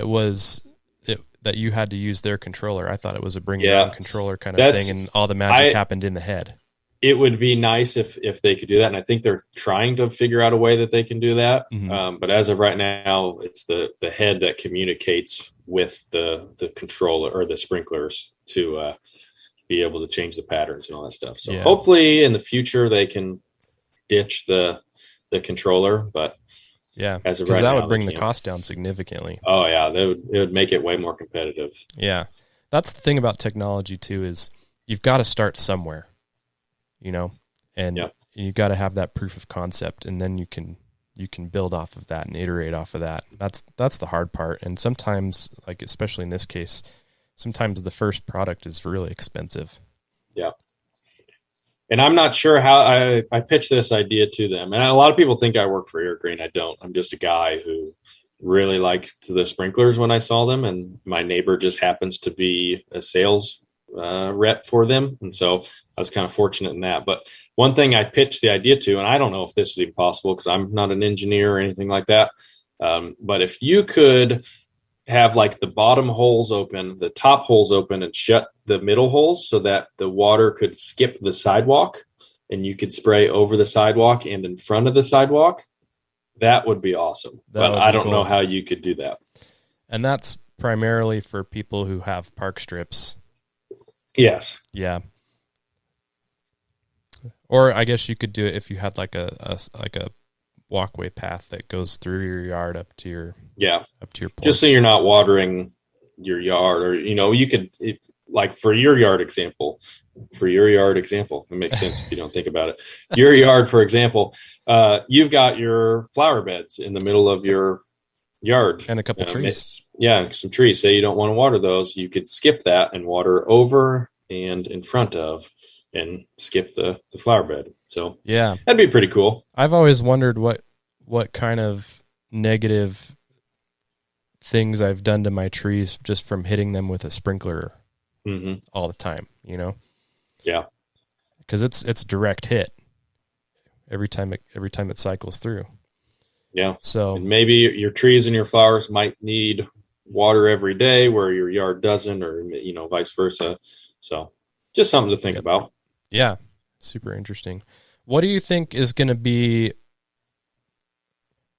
that you had to use their controller. I thought it was a bring your own controller kind of thing, and all the magic happened in the head. It would be nice if they could do that, and I think they're trying to figure out a way that they can do that. Mm-hmm. But as of right now, it's the head that communicates with the controller or the sprinklers to be able to change the patterns and all that stuff. So hopefully in the future they can ditch the controller, but yeah, as of right that now, would bring the cost down significantly. Oh yeah, it would make it way more competitive. Yeah, that's the thing about technology too, is you've got to start somewhere, and you've got to have that proof of concept, and then you can build off of that and iterate off of that. That's the hard part, and sometimes, like especially in this case, sometimes the first product is really expensive. Yeah. And I'm not sure how I pitched this idea to them. And a lot of people think I work for green. I don't. I'm just a guy who really liked the sprinklers when I saw them. And my neighbor just happens to be a sales rep for them. And so I was kind of fortunate in that. But one thing I pitched the idea to, and I don't know if this is even possible because I'm not an engineer or anything like that. But if you could have like the bottom holes open, the top holes open, and shut the middle holes so that the water could skip the sidewalk and you could spray over the sidewalk and in front of the sidewalk, that would be awesome. But I don't know how you could do that. And that's primarily for people who have park strips. Yes. Yeah. Or I guess you could do it if you had like a walkway path that goes through your yard up to your porch. Just so you're not watering your yard, or you could like for your yard example, it makes sense if you don't think about it. Your yard, for example, you've got your flower beds in the middle of your yard and a couple trees. Some trees. Say you don't want to water those, you could skip that and water over and in front of, and skip the flower bed. So yeah, that'd be pretty cool. I've always wondered what kind of negative things I've done to my trees just from hitting them with a sprinkler all the time, Yeah. Because it's direct hit every time it cycles through. Yeah. So and maybe your trees and your flowers might need water every day where your yard doesn't, or vice versa. So just something to think about. Yeah. Super interesting. What do you think is going to be,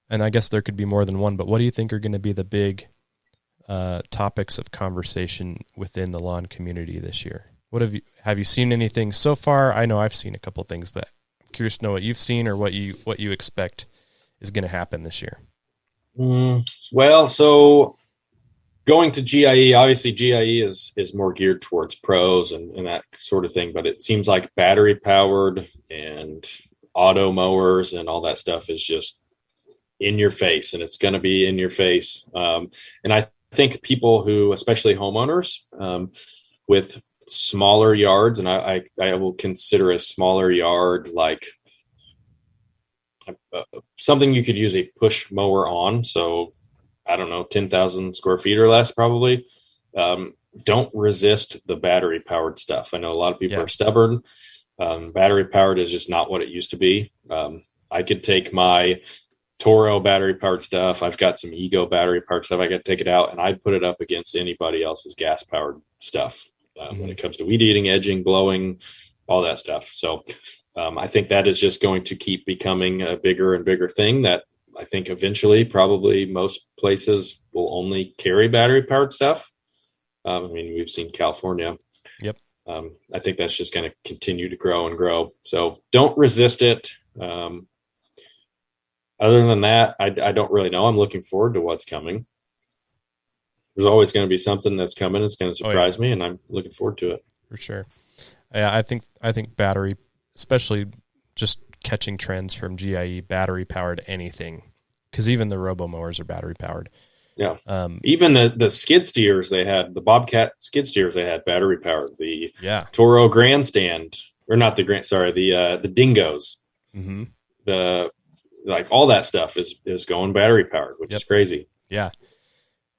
and I guess there could be more than one, but what do you think are going to be the big topics of conversation within the lawn community this year? Have you seen anything so far? I know I've seen a couple things, but I'm curious to know what you've seen or what you expect is going to happen this year. Well, so going to GIE, obviously GIE is more geared towards pros and that sort of thing, but it seems like battery powered and auto mowers and all that stuff is just in your face, and it's going to be in your face. And I think people who, especially homeowners with smaller yards, and I will consider a smaller yard like something you could use a push mower on. So I don't know, 10,000 square feet or less, probably. Don't resist the battery powered stuff. I know a lot of people are stubborn. Battery powered is just not what it used to be. I could take my Toro battery powered stuff. I've got some Ego battery powered stuff. I got to take it out and I'd put it up against anybody else's gas powered stuff when it comes to weed eating, edging, blowing, all that stuff. So I think that is just going to keep becoming a bigger and bigger thing that I think eventually probably most places will only carry battery powered stuff. I mean, we've seen California. Yep. I think that's just going to continue to grow and grow. So don't resist it. Other than that, I don't really know. I'm looking forward to what's coming. There's always going to be something that's coming. It's going to surprise me, and I'm looking forward to it. For sure. Yeah, I think battery, especially just catching trends from GIE, battery powered anything, because even the robo mowers are battery powered. Yeah. Even the skid steers they had, the Bobcat skid steers they had battery powered. The Toro grandstand, or not the the Dingoes. Mm-hmm. Like all that stuff is going battery powered, which is crazy. Yeah.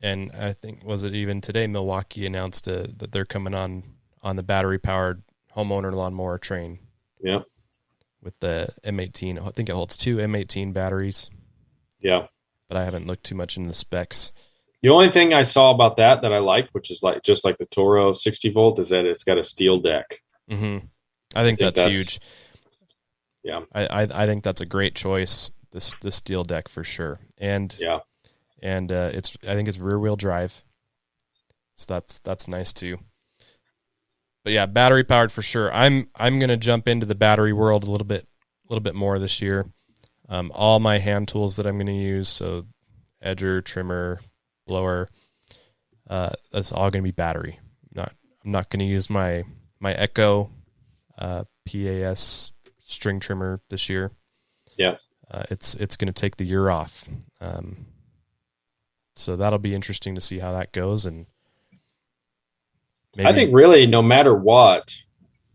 And I think, was it even today, Milwaukee announced that they're coming on the battery powered homeowner lawnmower train. Yep. With the M18. I think it holds 2 M18 batteries. Yeah. But I haven't looked too much into the specs. The only thing I saw about that I like, which is just like the Toro 60 volt, is that it's got a steel deck. Mm-hmm. I think that's huge. Yeah. I think that's a great choice. This steel deck for sure. And I think it's rear wheel drive. So that's nice too. But yeah, battery powered for sure. I'm going to jump into the battery world a little bit more this year. All my hand tools that I'm going to use, so edger, trimmer, blower, that's all going to be battery. I'm not going to use my Echo PAS string trimmer this year. Yeah. It's going to take the year off. So that'll be interesting to see how that goes. And I think really no matter what,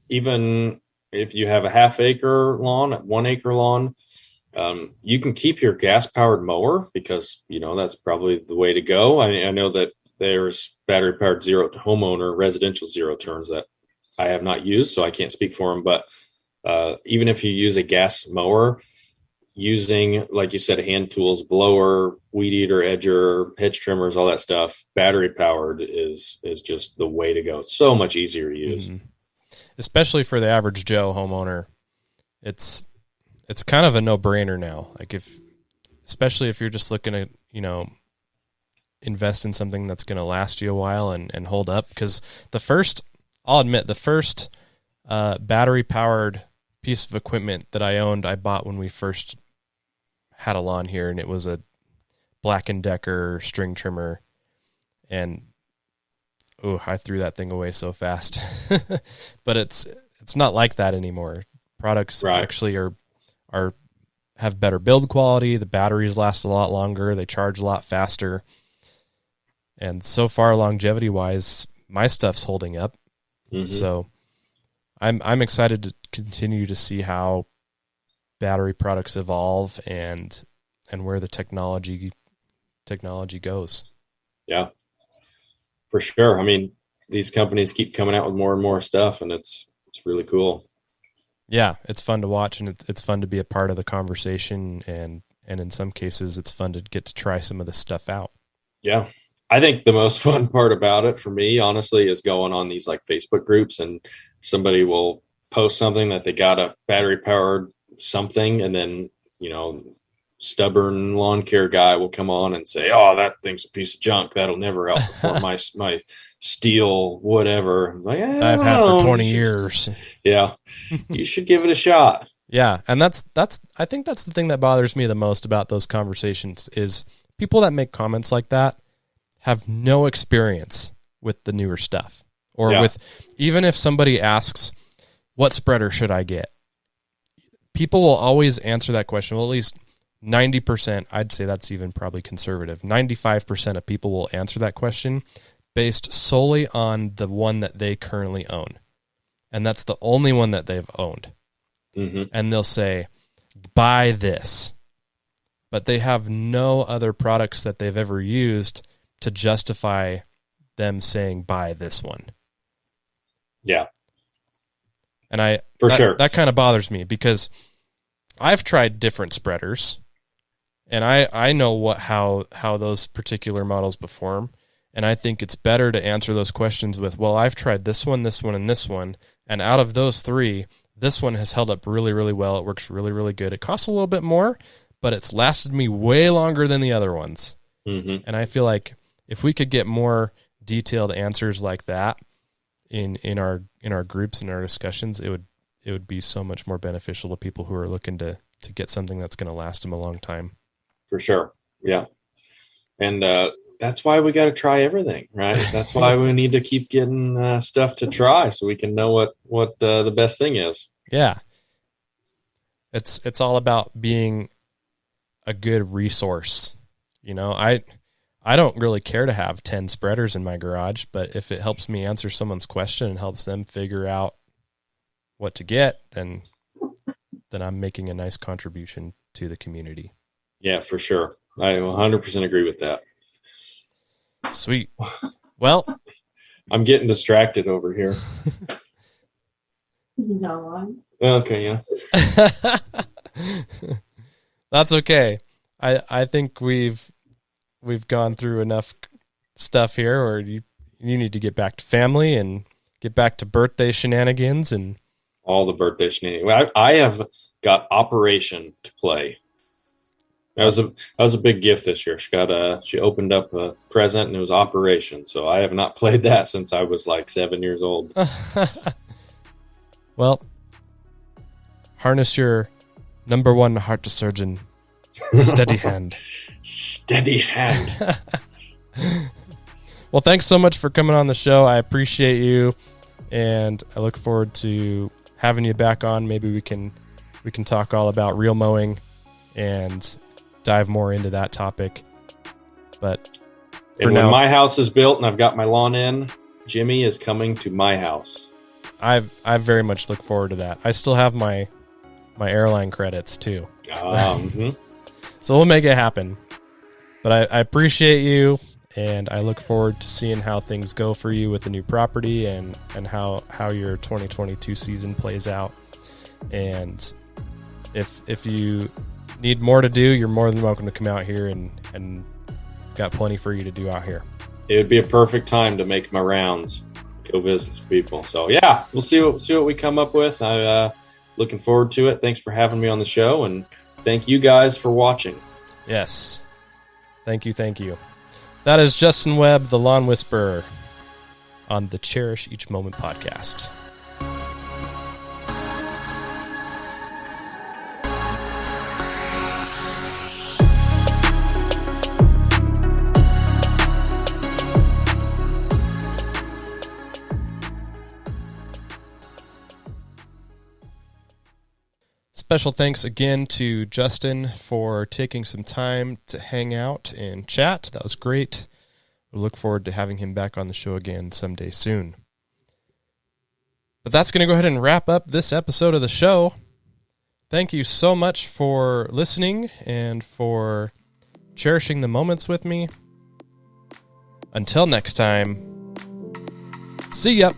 even if you have a half acre lawn, 1 acre lawn, you can keep your gas powered mower because, that's probably the way to go. I know that there's battery powered homeowner residential zero turns that I have not used, so I can't speak for them. But even if you use a gas mower, using, like you said, hand tools, blower, weed eater, edger, hedge trimmers, all that stuff, battery powered is just the way to go. It's so much easier to use. Mm-hmm. Especially for the average Joe homeowner. It's kind of a no-brainer now. Like especially if you're just looking to, invest in something that's going to last you a while and hold up, because I'll admit the first battery powered piece of equipment that I owned, I bought when we first had a lawn here, and it was a Black & Decker string trimmer, and I threw that thing away so fast. But it's not like that anymore. Products actually are have better build quality. The batteries last a lot longer. They charge a lot faster. And so far, longevity wise, my stuff's holding up. Mm-hmm. So I'm excited to continue to see how battery products evolve and where the technology goes. Yeah, for sure. I mean, these companies keep coming out with more and more stuff, and it's really cool. Yeah, it's fun to watch, and it's fun to be a part of the conversation, and in some cases, it's fun to get to try some of this stuff out. Yeah. I think the most fun part about it for me, honestly, is going on these like Facebook groups, and somebody will post something that they got a battery powered something, and then, stubborn lawn care guy will come on and say, "Oh, that thing's a piece of junk. That'll never outperform my steel whatever." I'm like, I've had for 20 years. Yeah, you should give it a shot. Yeah, and that's I think that's the thing that bothers me the most about those conversations is people that make comments like that have no experience with the newer stuff, or with, even if somebody asks, "What spreader should I get?" People will always answer that question. Well, at least 90%, I'd say that's even probably conservative. 95% of people will answer that question based solely on the one that they currently own. And that's the only one that they've owned. Mm-hmm. And they'll say, buy this. But they have no other products that they've ever used to justify them saying, buy this one. Yeah. And that kind of bothers me, because I've tried different spreaders, and I know how those particular models perform, and I think it's better to answer those questions with, well, I've tried this one, and this one, and out of those three, this one has held up really, really well. It works really, really good. It costs a little bit more, but it's lasted me way longer than the other ones. Mm-hmm. And I feel like if we could get more detailed answers like that in our groups and our discussions, it would be so much more beneficial to people who are looking to get something that's going to last them a long time. For sure. Yeah. And that's why we got to try everything, right? That's why we need to keep getting stuff to try so we can know what the best thing is. Yeah. It's all about being a good resource. I don't really care to have 10 spreaders in my garage, but if it helps me answer someone's question and helps them figure out what to get, then I'm making a nice contribution to the community. Yeah, for sure. I 100% agree with that. Sweet. Well, I'm getting distracted over here. No. Okay, yeah. That's okay. I think we've gone through enough stuff here, or you need to get back to family and get back to birthday shenanigans and all the birthday shenanigans. I have got Operation to play. That was a big gift this year. She opened up a present and it was Operation. So I have not played that since I was like 7 years old. Well, harness your number one heart surgeon, steady hand. Steady hand. Well, thanks so much for coming on the show. I appreciate you, and I look forward to having you back on. Maybe we can talk all about real mowing and dive more into that topic. But when my house is built and I've got my lawn in, Jimmy is coming to my house. I very much look forward to that. I still have my airline credits too. Mm-hmm. So we'll make it happen. But I appreciate you, and I look forward to seeing how things go for you with the new property and how your 2022 season plays out. And if you need more to do, you're more than welcome to come out here, and got plenty for you to do out here. It would be a perfect time to make my rounds, go visit some people. So yeah, we'll see what we come up with. I'm looking forward to it. Thanks for having me on the show, and thank you guys for watching. Yes. Thank you. That is Justin Webb, the Lawn Whisperer, on the Cherish Each Moment podcast. Special thanks again to Justin for taking some time to hang out and chat. That was great. We look forward to having him back on the show again someday soon. But that's going to go ahead and wrap up this episode of the show. Thank you so much for listening and for cherishing the moments with me. Until next time, see ya.